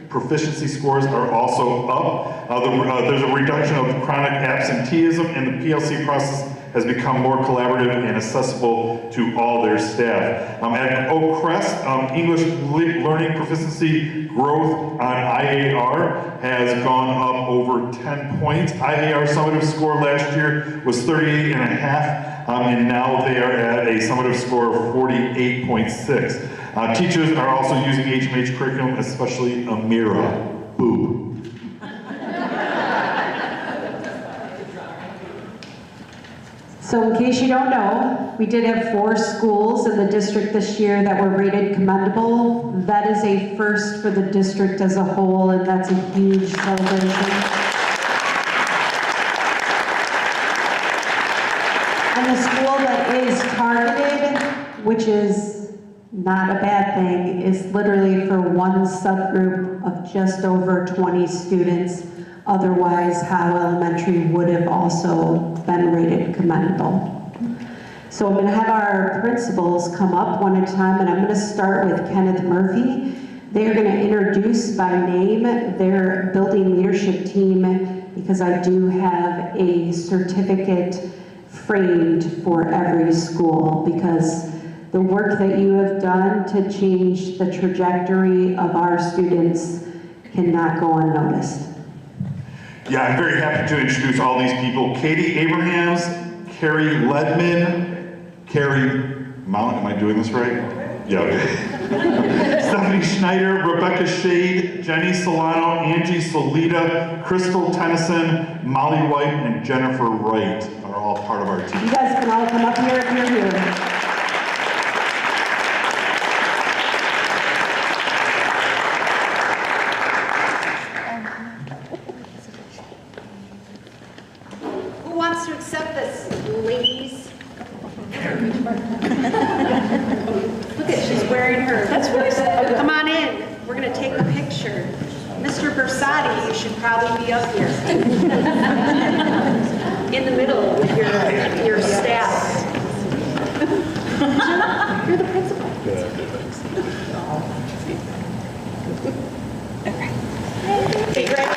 proficiency scores are also up. There's a reduction of chronic absenteeism, and the PLC process has become more collaborative and accessible to all their staff. At Oak Crest, English learning proficiency growth on IAR has gone up over 10 points. IAR summative score last year was 38.5, and now they are at a summative score of 48.6. Teachers are also using HMH curriculum, especially Amira. Boo. So in case you don't know, we did have 4 schools in the district this year that were rated commendable. That is a first for the district as a whole, and that's a huge celebration. And the school that is targeted, which is not a bad thing, is literally for one subgroup of just over 20 students. Otherwise, Howe Elementary would have also been rated commendable. So I'm going to have our principals come up one at a time, and I'm going to start with Kenneth Murphy. They're going to introduce by name their building leadership team, because I do have a certificate framed for every school, because the work that you have done to change the trajectory of our students cannot go unnoticed. Yeah, I'm very happy to introduce all these people. Katie Abrahams, Carrie Ledman, Carrie Mount, am I doing this right? Yeah, okay. Stephanie Schneider, Rebecca Shade, Jenny Solano, Angie Solita, Crystal Tennyson, Molly White, and Jennifer Wright are all part of our team. You guys can all come up here if you're here. Who wants to accept this, ladies? Look at, she's wearing her. That's what I said. Come on in. We're going to take a picture. Mr. Bersati, you should probably be up here. In the middle with your staff. You're the principal. Okay, great.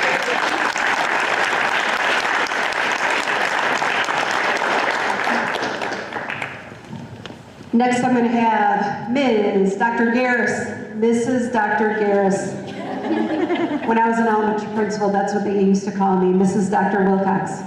Next, I'm going to have Ms. Dr. Garris, Mrs. Dr. Garris. When I was an elementary principal, that's what they used to call me, Mrs. Dr. Wilcox.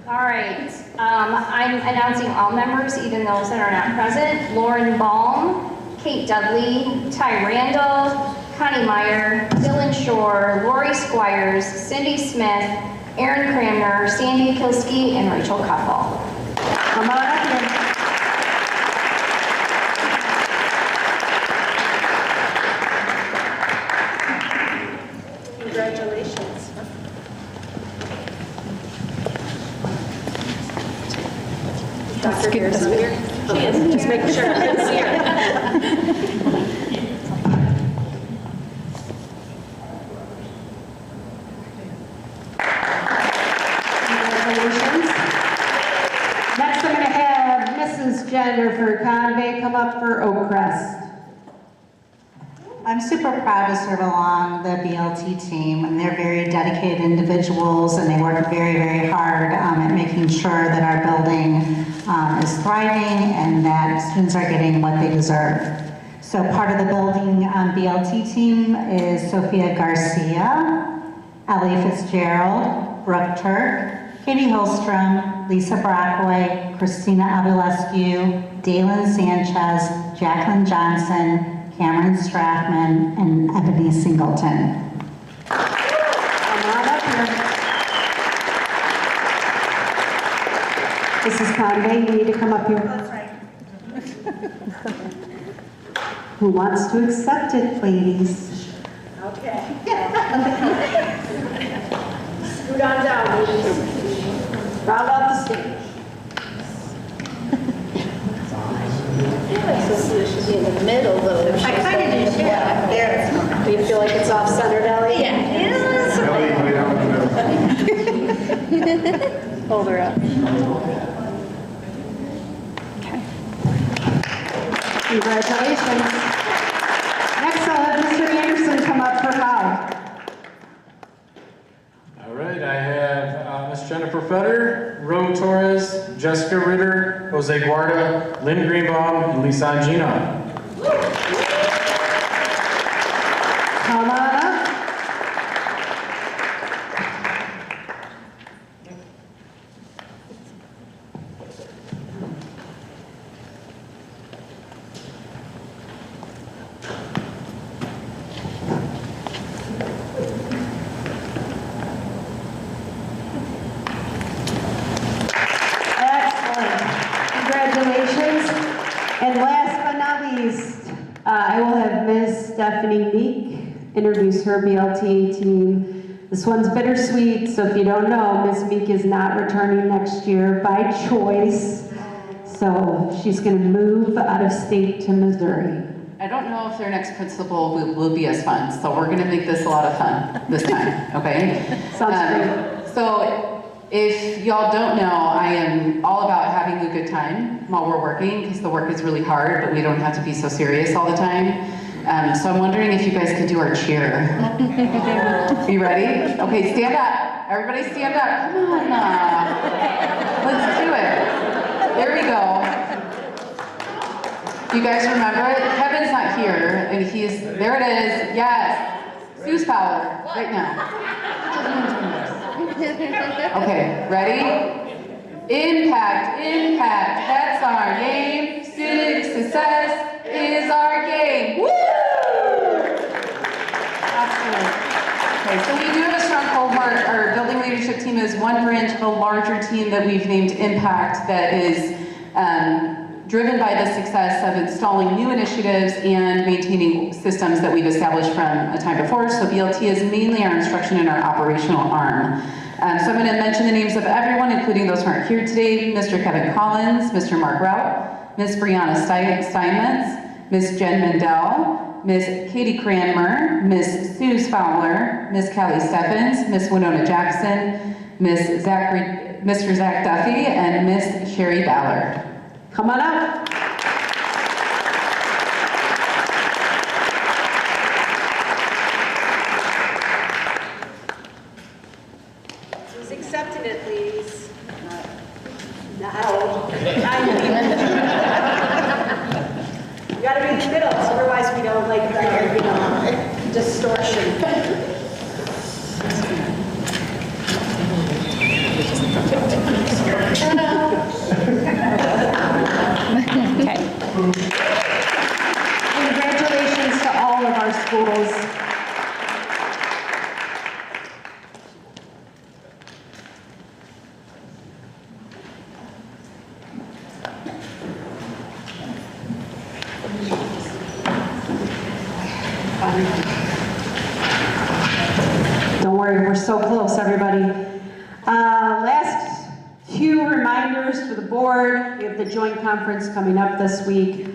All right, I'm announcing all members, even those that are not present. Lauren Baum, Kate Dudley, Ty Randall, Connie Meyer, Dylan Shore, Lori Squires, Cindy Smith, Erin Cramner, Sandy Kilski, and Rachel Kuffel. Come on up here. Congratulations. Dr. Garrison here? She is. Just making sure I can see her. Congratulations. Next, I'm going to have Mrs. Jennifer Convey come up for Oak Crest. I I'm super proud to serve along the BLT team, and they're very dedicated individuals, and they work very, very hard at making sure that our building is thriving and that students are getting what they deserve. So part of the building BLT team is Sophia Garcia, Ellie Fitzgerald, Brooke Turk, Katie Holstrom, Lisa Brockway, Christina Abilescu, Dalen Sanchez, Jacqueline Johnson, Cameron Strathman, and Ebony Singleton. Come on up here. Mrs. Conway, you need to come up here. That's right. Who wants to accept it, ladies? Okay. Scoot on down, ladies. Round out the stage. I feel like Sophia should be in the middle, though. I kind of do, too. There. Do you feel like it's off-centered, Ellie? Yeah. Hold her up. Congratulations. Next, I'll have Mr. Anderson come up for how. All right, I have Miss Jennifer Fetter, Ro Torres, Jessica Ritter, Jose Guarda, Lynn Greenbaum, and Lisa Angina. Come on up. Excellent. Congratulations. And last but not least, I will have Ms. Stephanie Meek introduce her BLT team. This one's bittersweet, so if you don't know, Ms. Meek is not returning next year by choice. So she's going to move out of state to Missouri. I don't know if their next principal will be as fun, so we're gonna make this a lot of fun this time, okay? Sounds great. So if y'all don't know, I am all about having a good time while we're working, because the work is really hard, but we don't have to be so serious all the time. So I'm wondering if you guys could do our cheer. You ready? Okay, stand up. Everybody stand up. Come on. Let's do it. There we go. You guys remember it? Kevin's not here, and there it is. Yes. Sue's Fowler, right now. Okay, ready? Impact, impact, that's our game. Student success is our game. Woo! Excellent. Okay, so we do have a strong cohort. Our building leadership team is one branch of a larger team that we've named Impact that is driven by the success of installing new initiatives and maintaining systems that we've established from a time before. So BLT is mainly our instruction and our operational arm. So I'm going to mention the names of everyone, including those who aren't here today. Mr. Kevin Collins, Mr. Mark Rout, Ms. Brianna Steinmetz, Ms. Jen Mendel, Ms. Katie Cranmer, Ms. Sue Fowler, Ms. Kelly Steffens, Ms. Winona Jackson, Mr. Zach Duffy, and Ms. Sherry Ballard. Come on up. Who's accepting it, ladies? No. You gotta be in the middle, otherwise we don't like the, distortion. Congratulations to all of our schools. Don't worry, we're so close, everybody. Last few reminders for the board. We have the joint conference coming up this week.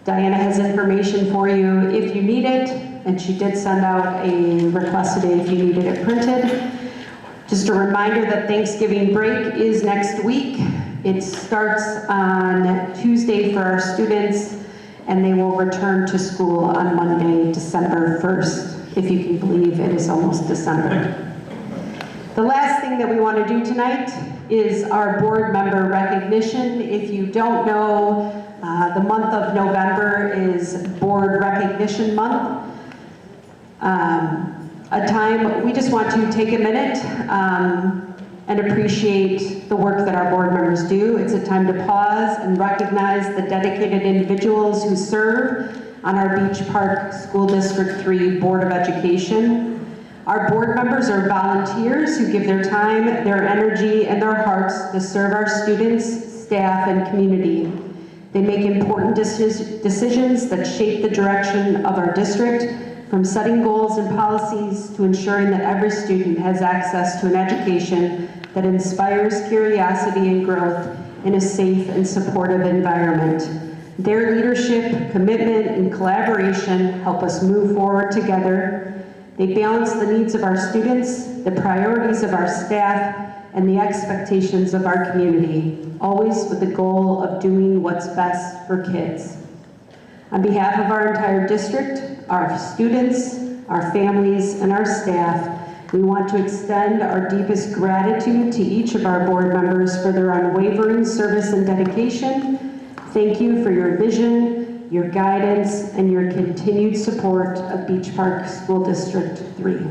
Diana has information for you if you need it, and she did send out a request today if you needed it printed. Just a reminder that Thanksgiving break is next week. It starts on Tuesday for our students, and they will return to school on Monday, December 1st, if you can believe it is almost December. The last thing that we want to do tonight is our board member recognition. If you don't know, the month of November is Board Recognition Month. A time we just want to take a minute and appreciate the work that our board members do. It's a time to pause and recognize the dedicated individuals who serve on our Beach Park School District 3 Board of Education. Our board members are volunteers who give their time, their energy, and their hearts to serve our students, staff, and community. They make important decisions that shape the direction of our district, from setting goals and policies to ensuring that every student has access to an education that inspires curiosity and growth in a safe and supportive environment. Their leadership, commitment, and collaboration help us move forward together. They balance the needs of our students, the priorities of our staff, and the expectations of our community, always with the goal of doing what's best for kids. On behalf of our entire district, our students, our families, and our staff, we want to extend our deepest gratitude to each of our board members for their unwavering service and dedication. Thank you for your vision, your guidance, and your continued support of Beach Park School District 3.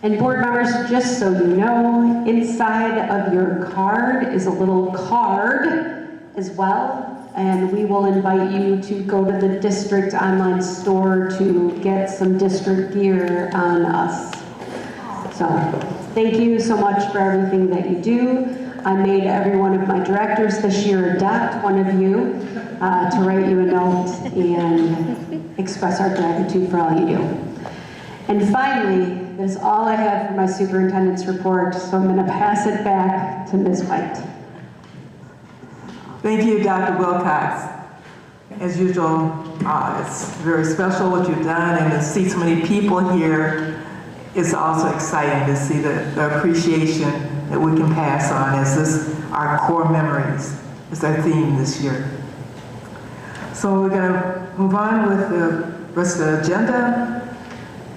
And board members, just so you know, inside of your card is a little card as well, and we will invite you to go to the district online store to get some district gear on us. So, thank you so much for everything that you do. I made every one of my directors this year adopt one of you to write you a note and express our gratitude for all you do. And finally, that's all I have for my superintendent's report, so I'm going to pass it back to Ms. White. Thank you, Dr. Wilcox. As usual, it's very special what you've done, and to see so many people here, it's also exciting to see the appreciation that we can pass on as this, our core memories, is our theme this year. So we're going to move on with the rest of the agenda.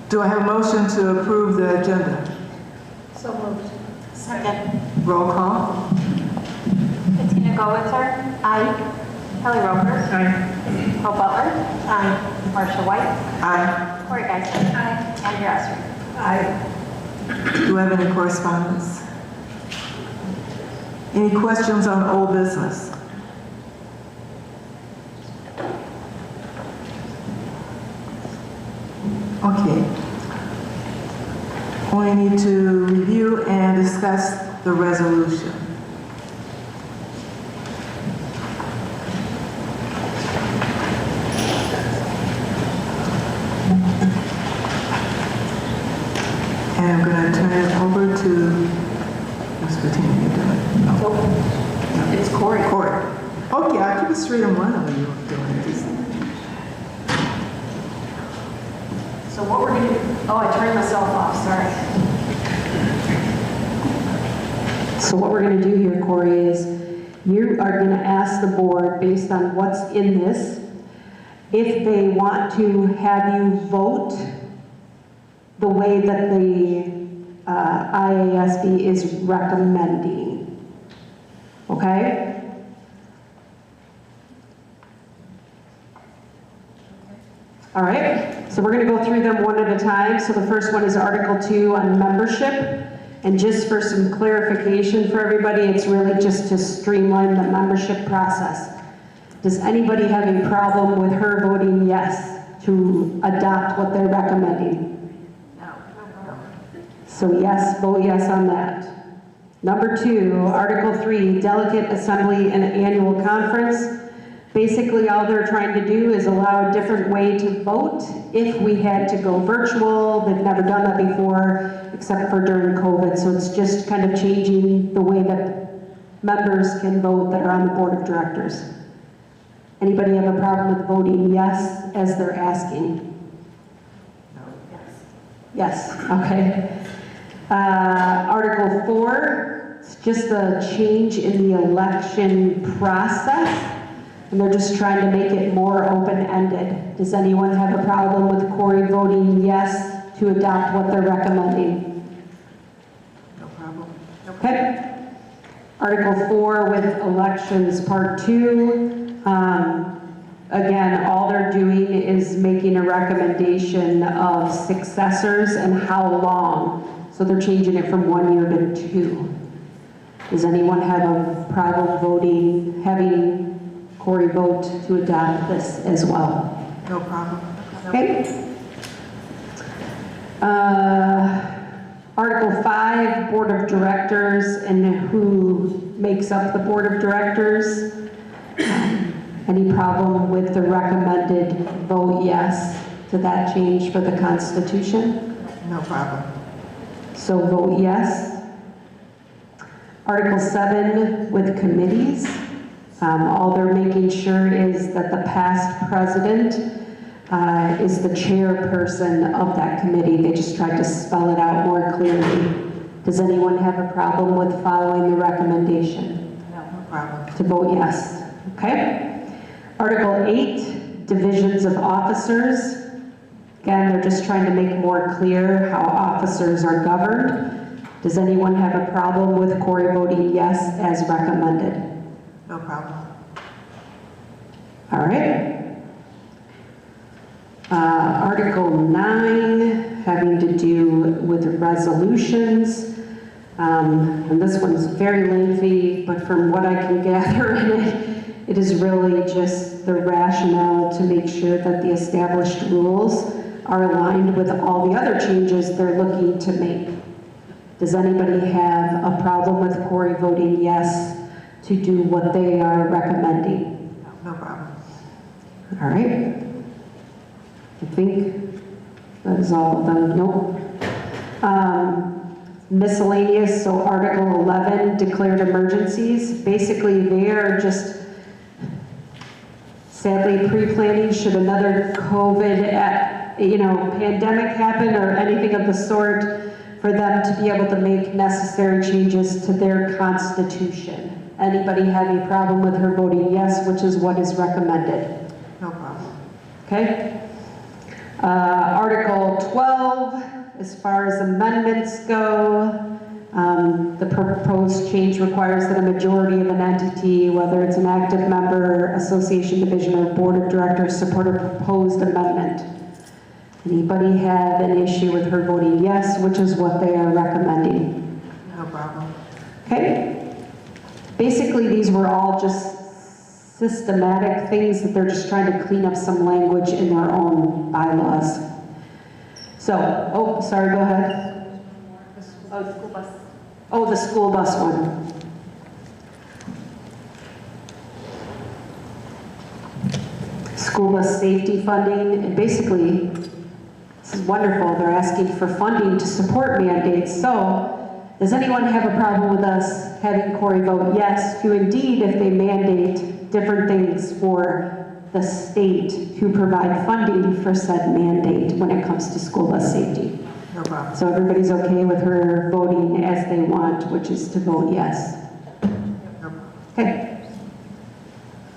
Do I have a motion to approve the agenda? So moved. Second. Roll call. Bettina Goetzer. Aye. Kelly Roper. Aye. Hope Butler. Aye. Marsha White. Aye. Corey Geisler. Aye. Andrea Esser. Aye. Do we have any correspondence? Any questions on old business? Okay. We need to review and discuss the resolution. And I'm going to turn it over to Ms. Bettina. You do it? No. It's Corey. Corey. Okay, I'll keep it straight on one of you doing this. So what we're gonna do, oh, I turned myself off, sorry. So what we're going to do here, Corey, is you are going to ask the board, based on what's in this, if they want to have you vote the way that the IASB is recommending. Okay? All right, so we're going to go through them one at a time. So the first one is Article 2 on membership. And just for some clarification for everybody, it's really just to streamline the membership process. Does anybody have a problem with her voting yes to adopt what they're recommending? No. So yes, vote yes on that. Number 2, Article 3, Delegate Assembly and Annual Conference. Basically, all they're trying to do is allow a different way to vote if we had to go virtual. They've never done that before, except for during COVID. So it's just kind of changing the way that members can vote that are on the board of directors. Anybody have a problem with voting yes as they're asking? Yes, okay. Article 4, it's just a change in the election process, and they're just trying to make it more open-ended. Does anyone have a problem with Corey voting yes to adopt what they're recommending? No problem. Okay. Article 4 with elections, part 2. Again, all they're doing is making a recommendation of successors and how long. So they're changing it from 1 year to 2. Does anyone have a problem having Corey vote to adopt this as well? No problem. Okay. Article 5, Board of Directors and who makes up the Board of Directors. Any problem with the recommended vote yes to that change for the Constitution? No problem. So vote yes. Article 7 with committees. All they're making sure is that the past president is the chairperson of that committee. They just tried to spell it out more clearly. Does anyone have a problem with following the recommendation? No problem. To vote yes. Okay. Article 8, divisions of officers. Again, they're just trying to make more clear how officers are governed. Does anyone have a problem with Corey voting yes as recommended? No problem. All right. Article 9, having to do with resolutions. And this one's very lengthy, but from what I can gather in it, it is really just the rationale to make sure that the established rules are aligned with all the other changes they're looking to make. Does anybody have a problem with Corey voting yes to do what they are recommending? No problem. All right. I think that is all of them. Nope. Miscellaneous, so Article 11, declared emergencies. Basically, they are just sadly pre-planning should another COVID, pandemic happen or anything of the sort, for them to be able to make necessary changes to their constitution. Anybody have a problem with her voting yes, which is what is recommended? No problem. Okay. Article 12, as far as amendments go, the proposed change requires that a majority of an entity, whether it's an active member, association, division, or board of directors, support a proposed amendment. Anybody have an issue with her voting yes, which is what they are recommending? No problem. Okay. Basically, these were all just systematic things that they're just trying to clean up some language in their own bylaws. So, sorry, go ahead. Oh, school bus. Oh, the school bus one. School bus safety funding, and basically, this is wonderful, they're asking for funding to support mandates. So, does anyone have a problem with us having Corey vote yes to indeed, if they mandate different things for the state to provide funding for said mandate when it comes to school bus safety? No problem. So everybody's okay with her voting as they want, which is to vote yes. No problem. Okay.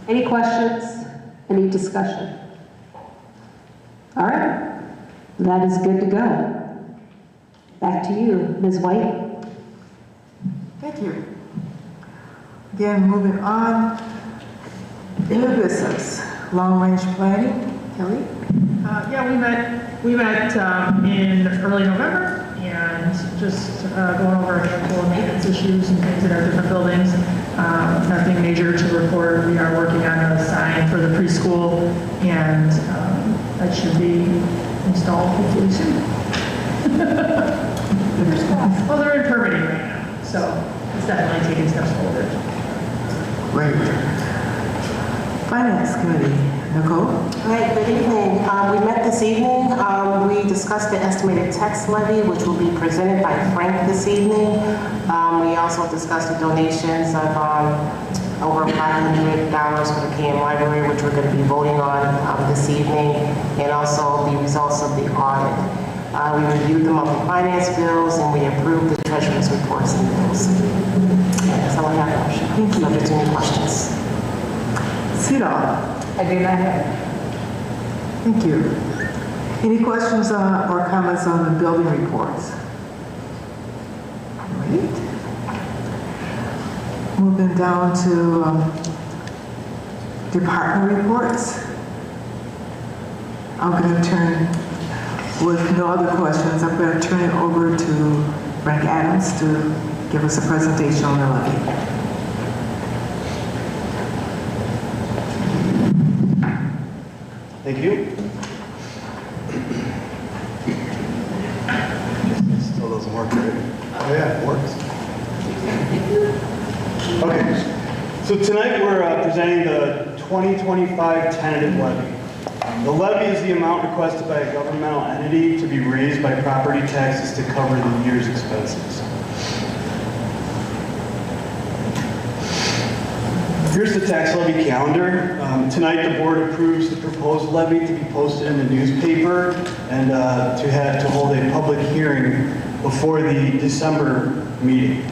Any questions? Any discussion? All right. That is good to go. Back to you, Ms. White. Thank you. Again, moving on. New business, long-range planning. Kelly? Yeah, we met in early November and just going over a handful of maintenance issues and things in our different buildings. Nothing major to report. We are working on a sign for the preschool, and that should be installed hopefully soon. Well, they're in permitting right now, so it's definitely taking steps forward. Great. Finance Committee, Nicole? All right, good evening. We met this evening. We discussed the estimated tax levy, which will be presented by Frank this evening. We also discussed the donations of over $500 for the KM Library, which we're going to be voting on this evening, and also the results of the audit. We reviewed the monthly finance bills, and we approved the treasurer's reports and bills. That's all I have, Motion. Thank you. Subject to any questions. Cedar? I do not have. Thank you. Any questions or comments on the building reports? Great. Moving down to department reports. I'm going to turn, with no other questions, I'm going to turn it over to Frank Adams to give us a presentation on the levy. Thank you. Still doesn't work, right? Oh yeah, it works. Okay, so tonight we're presenting the 2025 tentative levy. The levy is the amount requested by a governmental entity to be raised by property taxes to cover the year's expenses. Here's the tax levy calendar. Tonight the board approves the proposed levy to be posted in the newspaper and to hold a public hearing before the December meeting.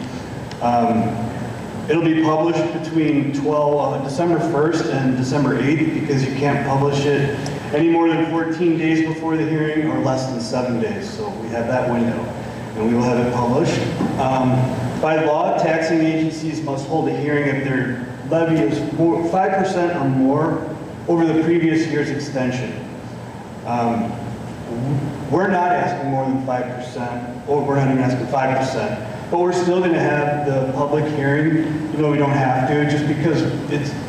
It'll be published between December 1st and December 8th because you can't publish it any more than 14 days before the hearing or less than 7 days. So we have that window and we will have it published. By law, taxing agencies must hold a hearing if their levy is 5% or more over the previous year's extension. We're not asking more than 5%, or we're not even asking 5%, but we're still going to have the public hearing, even though we don't have to, just because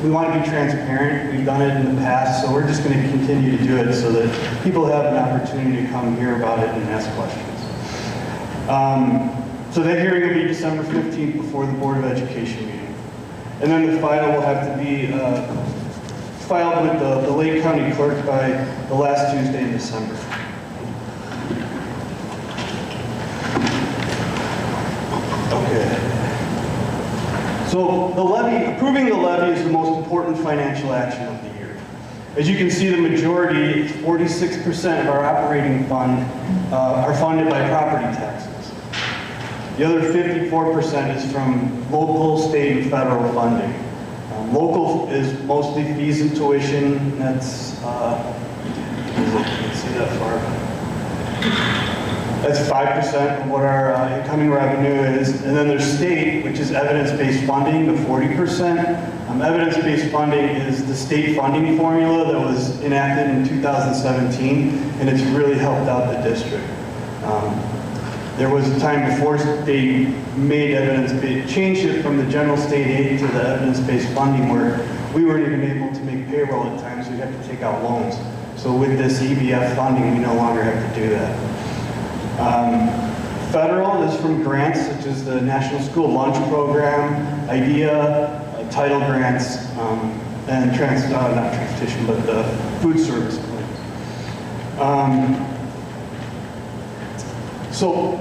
we want to be transparent. We've done it in the past, so we're just going to continue to do it so that people have an opportunity to come hear about it and ask questions. So that hearing will be December 15th before the Board of Education meeting. And then the final will have to be filed with the Lake County Clerk by the last Tuesday in December. Okay. So approving the levy is the most important financial action of the year. As you can see, the majority, 46% of our operating fund, are funded by property taxes. The other 54% is from local, state, and federal funding. Local is mostly fees and tuition. That's, can you see that far? That's 5% of what our incoming revenue is. And then there's state, which is evidence-based funding, the 40%. Evidence-based funding is the state funding formula that was enacted in 2017, and it's really helped out the district. There was a time before they made evidence-based, changed it from the general state aid to the evidence-based funding where we weren't even able to make payroll at times, we had to take out loans. So with this EBF funding, we no longer have to do that. Federal is from grants such as the National School Lunch Program, IDEA, title grants, and not transportation, but the food service plans. So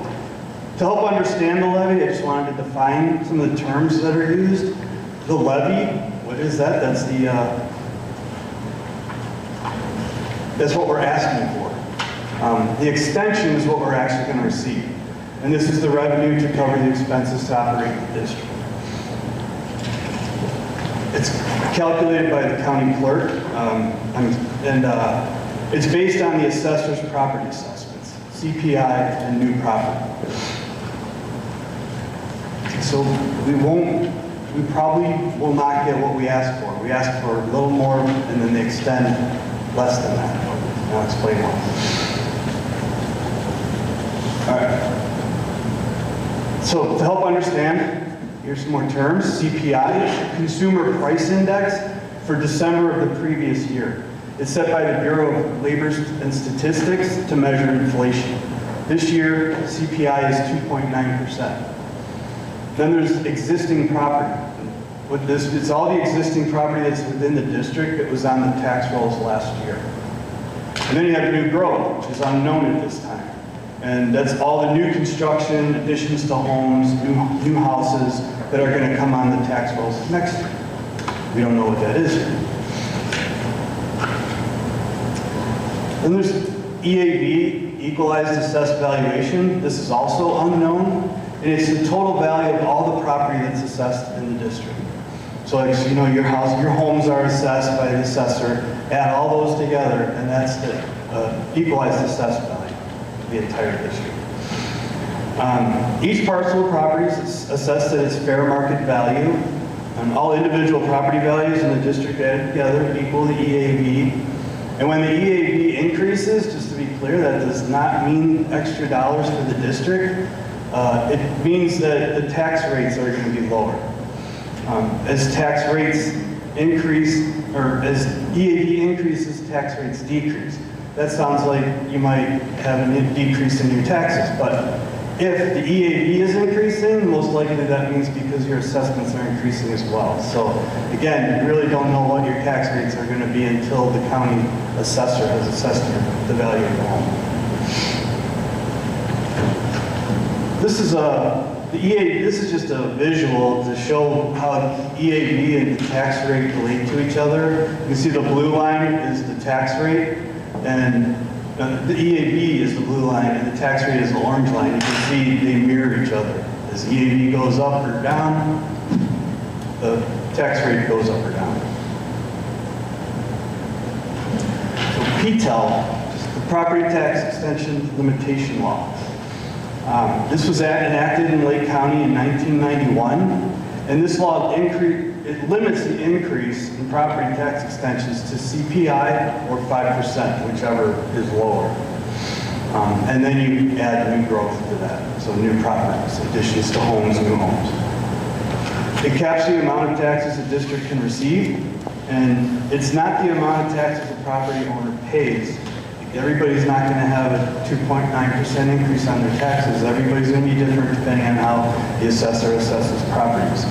to help understand the levy, I just wanted to define some of the terms that are used. The levy, what is that? That's what we're asking for. The extension is what we're actually going to receive. And this is the revenue to cover the expenses to operate the district. It's calculated by the county clerk, and it's based on the assessor's property assessments, CPI, and new property. So we probably will not get what we asked for. We asked for a little more, and then they extend less than that. And I'll explain why. All right. So to help understand, here's some more terms. CPI, Consumer Price Index, for December of the previous year. It's set by the Bureau of Labor and Statistics to measure inflation. This year, CPI is 2.9%. Then there's existing property. With this, it's all the existing property that's within the district that was on the tax rolls last year. And then you have new growth, which is unknown at this time. And that's all the new construction, additions to homes, new houses that are going to come on the tax rolls next year. We don't know what that is yet. Then there's EAV, equalized assessed valuation. This is also unknown, and it's the total value of all the property that's assessed in the district. So like, you know, your homes are assessed by the assessor, add all those together, and that's the equalized assessed value of the entire district. Each parcel of property is assessed at its fair market value, and all individual property values in the district added together equal the EAV. And when the EAV increases, just to be clear, that does not mean extra dollars for the district. It means that the tax rates are going to be lower. As tax rates increase, or as EAV increases, tax rates decrease. That sounds like you might have a decrease in your taxes, but if the EAV is increasing, most likely that means because your assessments are increasing as well. So again, you really don't know what your tax rates are going to be until the county assessor has assessed the value of the home. This is just a visual to show how EAV and the tax rate relate to each other. You can see the blue line is the tax rate, and the EAV is the blue line, and the tax rate is the orange line. You can see they mirror each other. As EAV goes up or down, the tax rate goes up or down. So PTEL, just the Property Tax Extension Limitation Law. This was enacted in Lake County in 1991, and this law limits the increase in property tax extensions to CPI or 5%, whichever is lower. And then you add new growth to that, so new properties, additions to homes, new homes. It caps the amount of taxes a district can receive, and it's not the amount of taxes a property owner pays. Everybody's not going to have a 2.9% increase on their taxes. Everybody's going to be different depending on how the assessor assesses properties.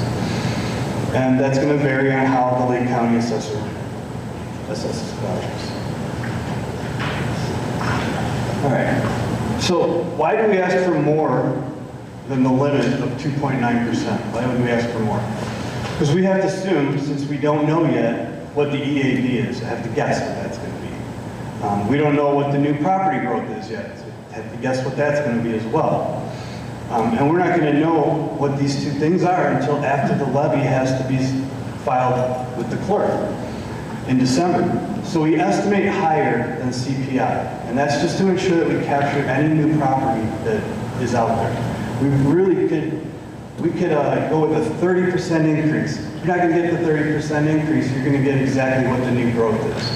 And that's going to vary on how the Lake County assessor assesses values. All right. So why do we ask for more than the limit of 2.9%? Why would we ask for more? Because we have to assume, since we don't know yet what the EAV is, I have to guess what that's going to be. We don't know what the new property growth is yet, so I have to guess what that's going to be as well. And we're not going to know what these two things are until after the levy has to be filed with the clerk in December. So we estimate higher than CPI, and that's just to ensure that we capture any new property that is out there. We could go with a 30% increase. You're not going to get the 30% increase, you're going to get exactly what the new growth is.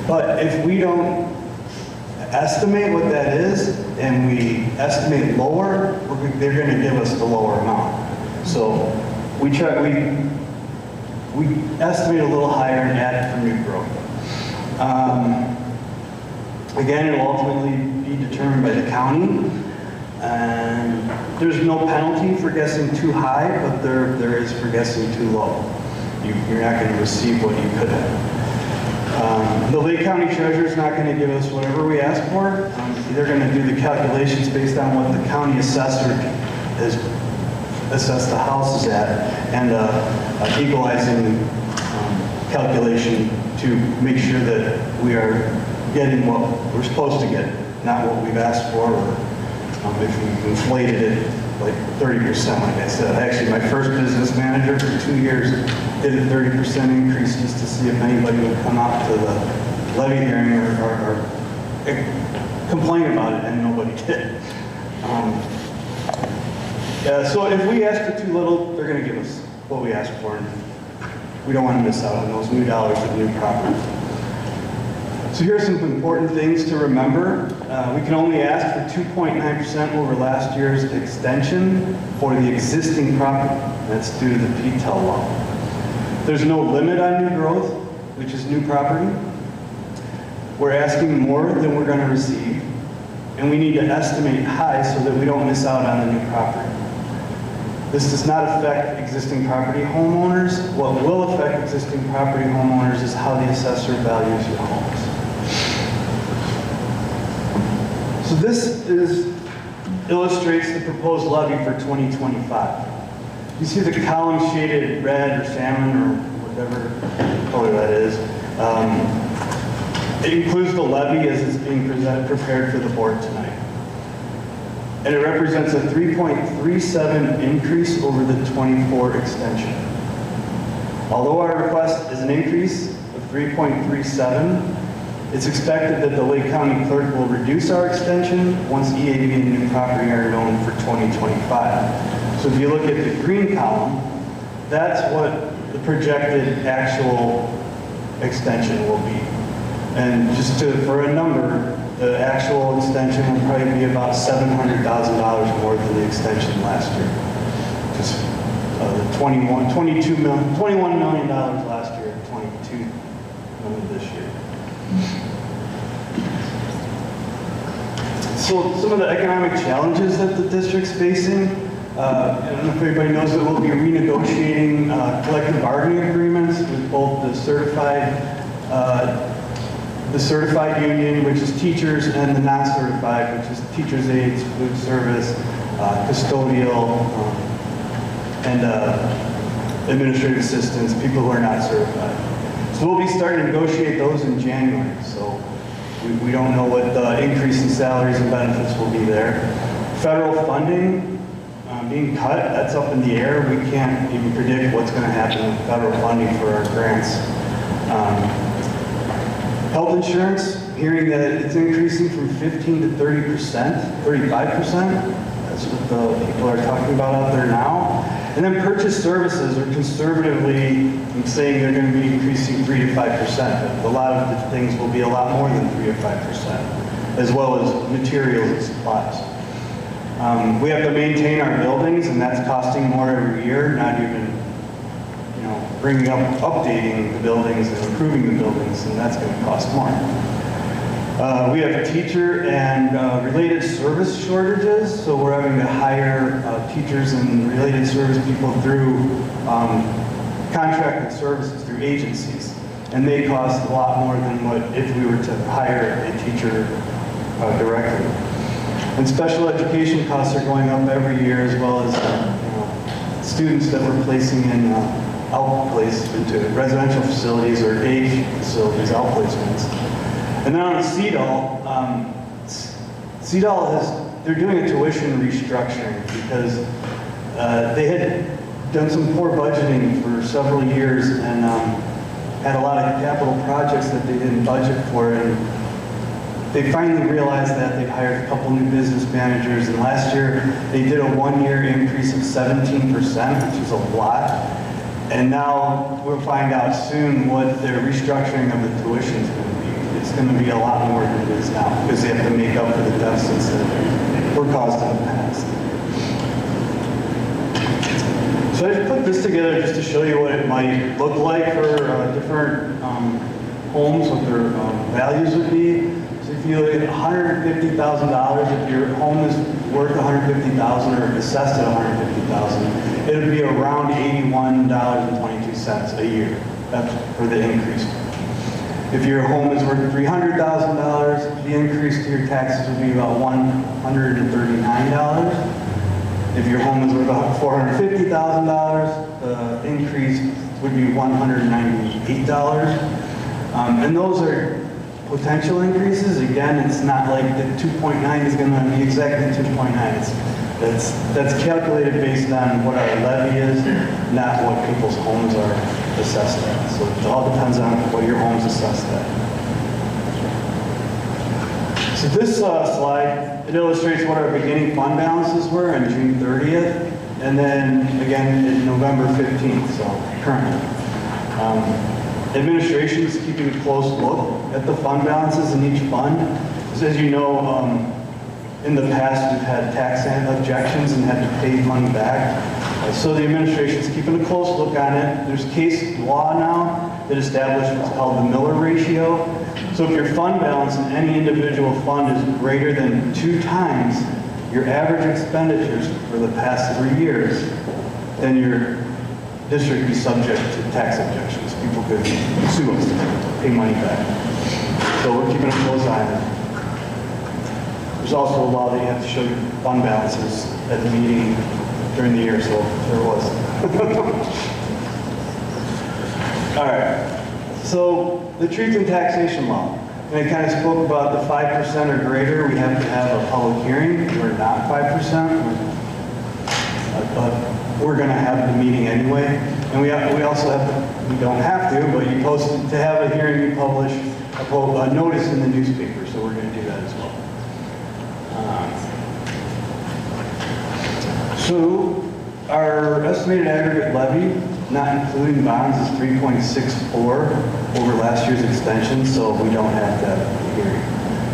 But if we don't estimate what that is, and we estimate lower, they're going to give us the lower amount. So we estimate a little higher and add for new growth. Again, it will ultimately be determined by the county. And there's no penalty for guessing too high, but there is for guessing too low. You're not going to receive what you could have. The Lake County Treasurer is not going to give us whatever we ask for. They're going to do the calculations based on what the county assessor has assessed the houses at, and equalizing calculation to make sure that we are getting what we're supposed to get, not what we've asked for, or if we've inflated it like 30%, like I said. Actually, my first business manager for 2 years did a 30% increase just to see if anybody would come out to the levy hearing or complain about it, and nobody did. So if we ask for too little, they're going to give us what we ask for, and we don't want to miss out on those new dollars of new property. So here's some important things to remember. We can only ask for 2.9% over last year's extension for the existing property. That's due to the PTEL law. There's no limit on new growth, which is new property. We're asking more than we're going to receive, and we need to estimate high so that we don't miss out on the new property. This does not affect existing property homeowners. What will affect existing property homeowners is how the assessor values your homes. So this illustrates the proposed levy for 2025. You see the column shaded red or salmon or whatever color that is. It includes the levy as it's being prepared for the board tonight. and it represents a 3.37 increase over the 24 extension. Although our request is an increase of 3.37, it's expected that the Lake County Clerk will reduce our extension once EAB and new property are known for 2025. So if you look at the green column, that's what the projected actual extension will be. And just for a number, the actual extension will probably be about $700,000 more than the extension last year. Just $21 million last year, $22 million this year. So some of the economic challenges that the district's facing, I don't know if everybody knows that we'll be renegotiating collective bargaining agreements with both the certified union, which is teachers, and the non-certified, which is teachers' aides, food service, custodial, and administrative assistants, people who are not certified. So we'll be starting to negotiate those in January. So we don't know what the increase in salaries and benefits will be there. Federal funding being cut, that's up in the air. We can't even predict what's going to happen with federal funding for our grants. Health insurance, hearing that it's increasing from 15 to 30%, 35%. That's what the people are talking about out there now. And then purchase services are conservatively saying they're going to be increasing 3 to 5%. But a lot of the things will be a lot more than 3 to 5%, as well as materials and supplies. We have to maintain our buildings, and that's costing more every year, not even bringing up, updating the buildings and improving the buildings, and that's going to cost more. We have teacher and related service shortages, so we're having to hire teachers and related service people through contracted services, through agencies, and they cost a lot more than what if we were to hire a teacher directly. And special education costs are going up every year, as well as students that we're placing in outplacement to residential facilities or age facilities, outplacements. And then on CEDAL they're doing a tuition restructuring because they had done some poor budgeting for several years and had a lot of capital projects that they didn't budget for. And they finally realized that. They hired a couple new business managers, and last year they did a 1-year increase of 17%, which is a lot. And now we'll find out soon what their restructuring of the tuition is going to be. It's going to be a lot more than it is now because they have to make up for the deficits that were caused in the past. So I just put this together just to show you what it might look like for different homes, what their values would be. So if you look at $150,000, if your home is worth $150,000 or assessed at $150,000, it would be around $81.22 a year. That's for the increase. If your home is worth $300,000, the increase to your taxes would be about $139. If your home is worth $450,000, the increase would be $198. And those are potential increases. Again, it's not like the 2.9 is going to be exactly 2.9. That's calculated based on what our levy is, not what people's homes are assessed at. So it all depends on what your home's assessed at. So this slide, it illustrates what our beginning fund balances were on June 30th, and then again in November 15th, so currently. Administration is keeping a close look at the fund balances in each fund. So as you know, in the past we've had tax objections and had to pay money back. So the administration is keeping a close look on it. There's case law now that establishes what's called the Miller ratio. So if your fund balance in any individual fund is greater than 2 times your average expenditures for the past 3 years, then your district would be subject to tax objections. People could sue us to pay money back. So we're keeping a close eye on it. There's also a law that you have to show your fund balances at the meeting during the year, so there was. All right. So the truth in taxation law. And I kind of spoke about the 5% or greater, we have to have a public hearing. We're not 5%, but we're going to have the meeting anyway. And we also have, we don't have to, but you post, to have a hearing, you publish a notice in the newspaper, so we're going to do that as well. So our estimated aggregate levy, not including bonds, is 3.64 over last year's extension, so we don't have that hearing.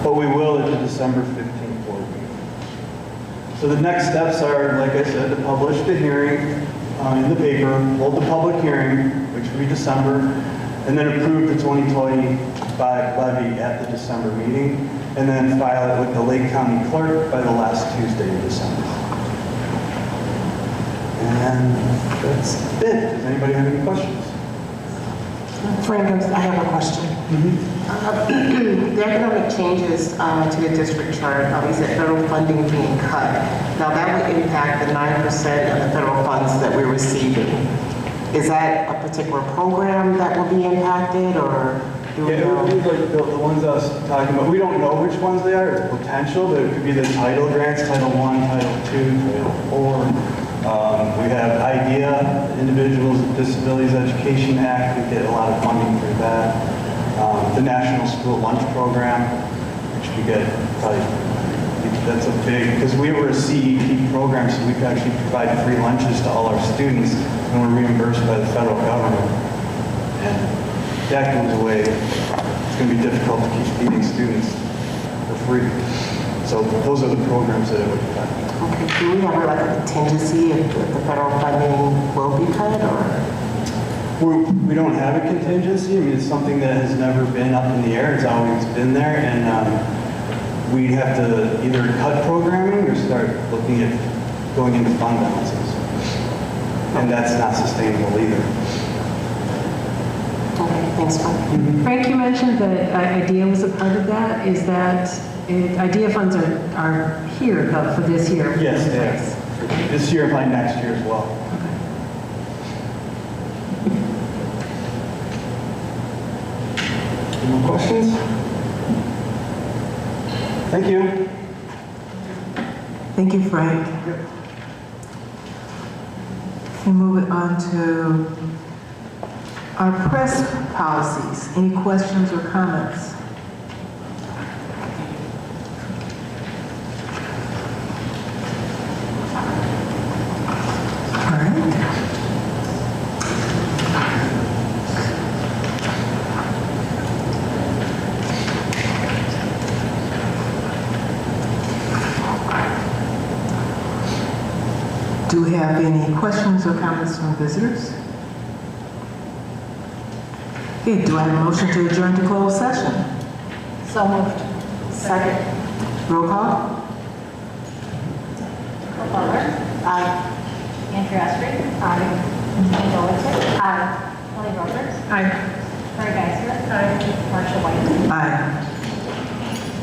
But we will at the December 15th board meeting. So the next steps are, like I said, to publish the hearing in the paper, hold the public hearing, which will be December, and then approve the 2025 levy at the December meeting, and then file it with the Lake County Clerk by the last Tuesday in December. And that's it. Does anybody have any questions? Frank, I have a question. The economic changes to the district chart, you said federal funding being cut. Now that would impact the 9% of the federal funds that we're receiving. Is that a particular program that will be impacted, or do we Yeah, it know? would be like the ones I was talking about. We don't know which ones they are. It's potential, but it could be the title grants, Title I, Title II, Title IV. We have IDEA, Individuals with Disabilities Education Act. We get a lot of funding for that. The National School Lunch Program, which we get probably, that's a big, because we were a CEP program, so we could actually provide free lunches to all our students, and we're reimbursed by the federal government. And that goes away. It's going to be difficult to keep feeding students for free. So those are the programs that it would affect. Okay, do we have like a contingency if the federal funding will be cut, or? We don't have a contingency. I mean, it's something that has never been up in the air. It's always been there, and we'd have to either cut programming or start looking at going into fund balances. And that's not sustainable either. Okay, thanks, Frank. Frank, you mentioned that IDEA was a part of that. Is that, IDEA funds are here though for this year? Yes, they are. This year and by next year as well. Any more questions? Thank you. Thank you, Frank. We move it on to our press policies. Any questions or comments? All right. Do we have any questions or comments from visitors? Okay, do I have a motion to adjourn to closed session? So moved. Second. Roll call? Nicole Butler. Aye. Andrew Estridge. Aye. Jane Dolittle. Aye. Kelly Roberts. Aye. Mary Geisler. Aye. Marcia White. Aye.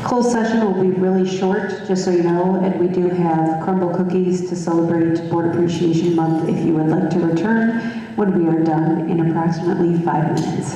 Closed session will be really short, just so you know, and we do have crumble cookies to celebrate Board Appreciation Month if you would like to return when we are done in approximately 5 minutes.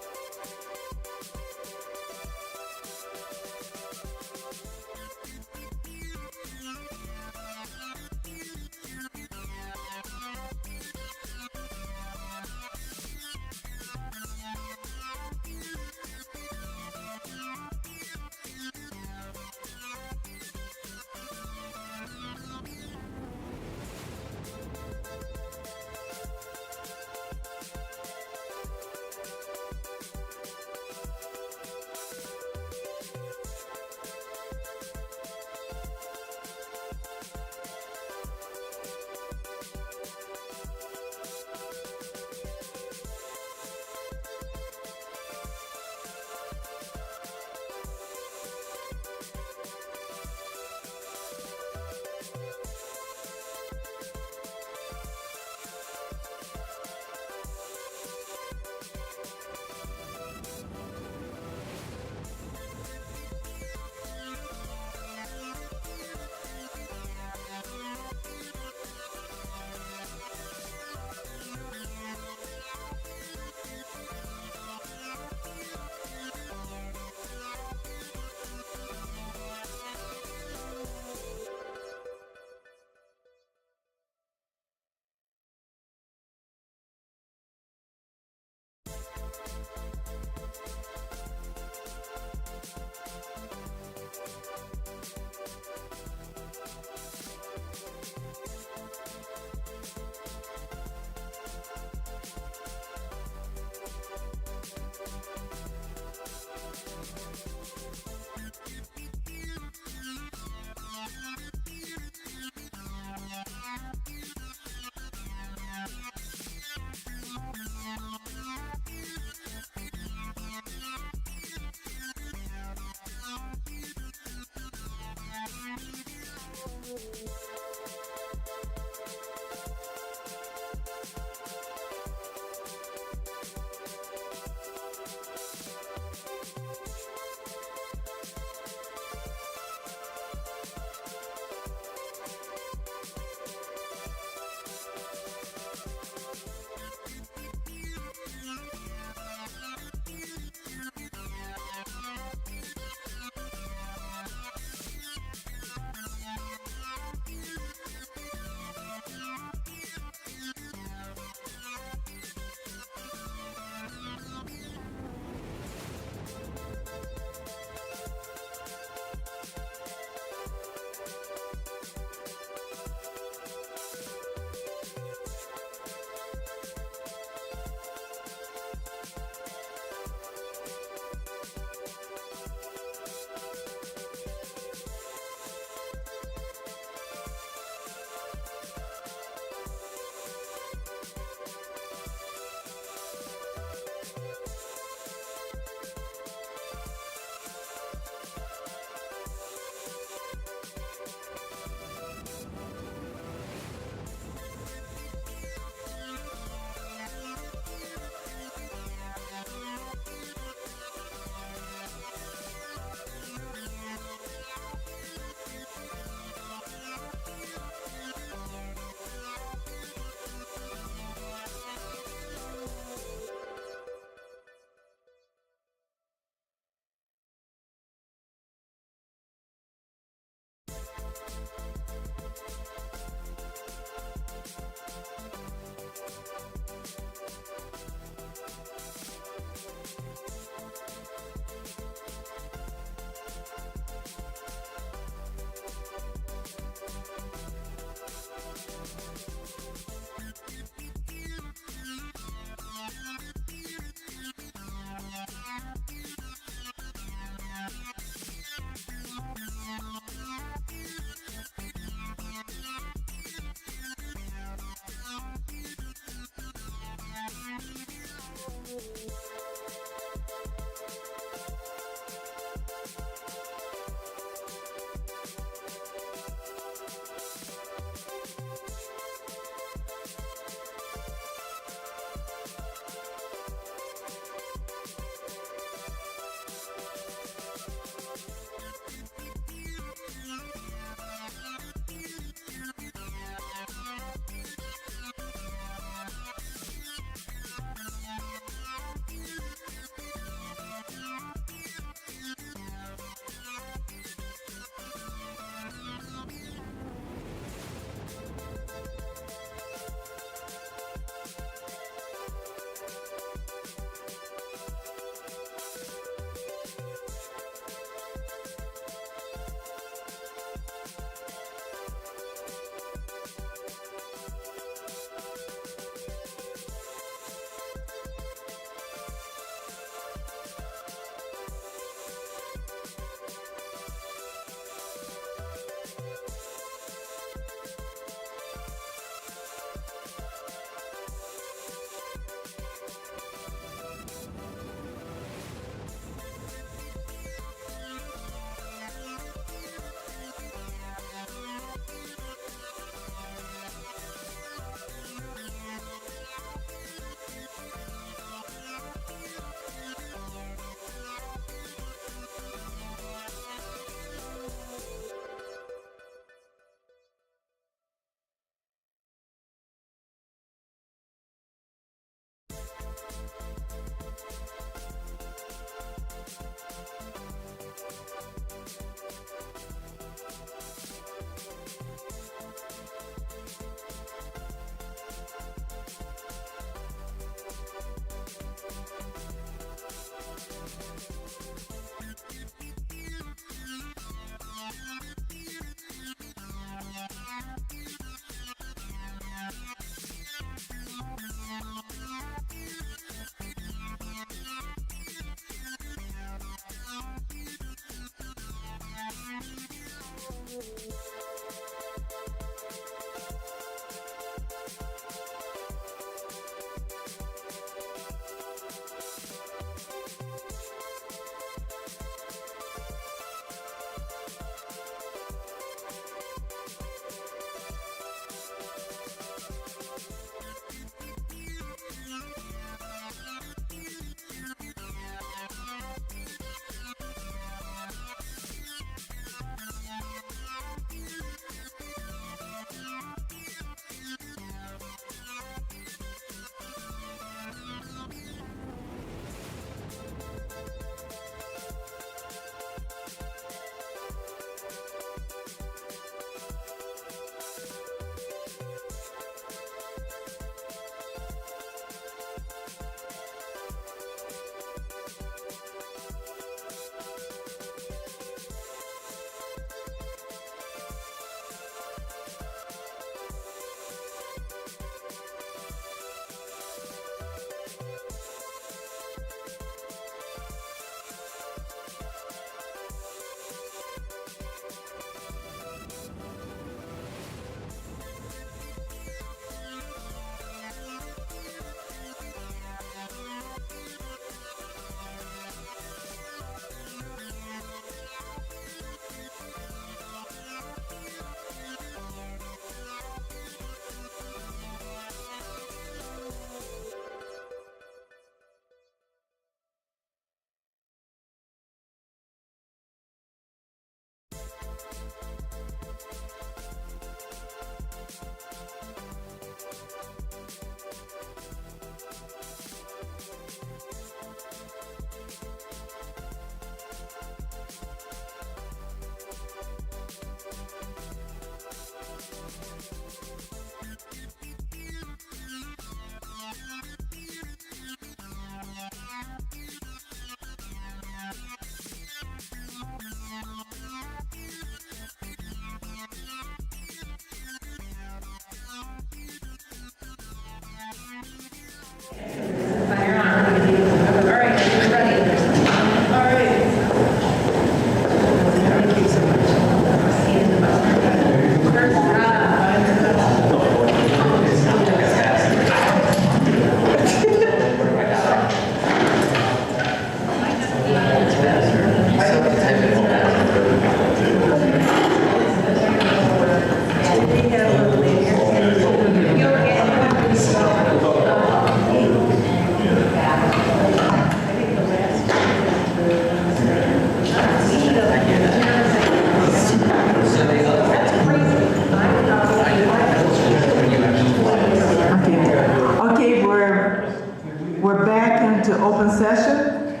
We're back into open session.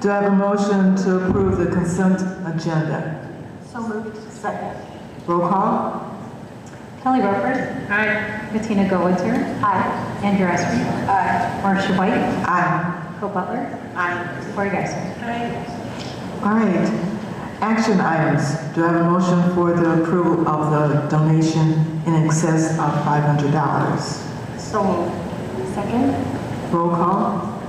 Do I have a motion to approve the consent agenda? So moved. Second. Roll call. Kelly Roper. Aye. Bettina Goetzer. Aye. Andrew Esri. Aye. Marcia White. Aye. Cole Butler. Aye. Corey Geisler. All right. Action items. Do I have a motion for the approval of the donation in excess of $500? So moved. Second. Roll call.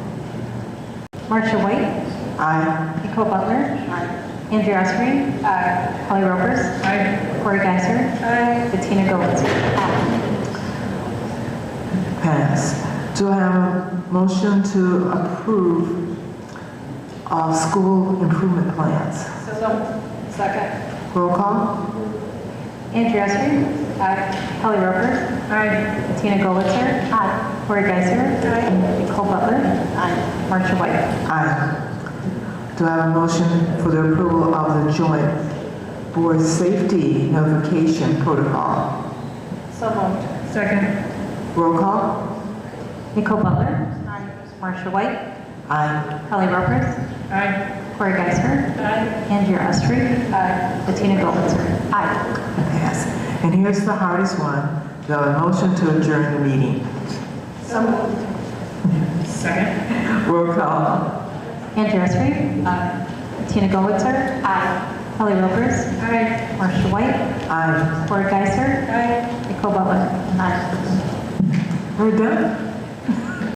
Marcia White. Aye. Nicole Butler. Aye. Andrew Esri. Aye. Kelly Ropers. Aye. Corey Geisler. Aye. Bettina Goetzer. Pass. Do I have a motion to approve school improvement plans? So second. Roll call. Andrew Esri. Aye. Kelly Ropers. Aye. Bettina Goetzer. Aye. Corey Geisler. Aye. Nicole Butler. Aye. Marcia White. Aye. Do I have a motion for the approval of the joint board safety notification protocol? So moved. Second. Roll call. Nicole Butler. Aye. Marcia White. Aye. Kelly Ropers. Aye. Corey Geisler. Aye. Andrew Esri. Aye. Bettina Goetzer. Aye. Pass. And here's the hardest one. Do I have a motion to adjourn the meeting? So moved. Second. Roll call. Andrew Esri. Aye. Bettina Goetzer. Aye. Kelly Ropers. Aye. Marcia White. Aye. Corey Geisler. Aye. Nicole Butler. Aye. We're done.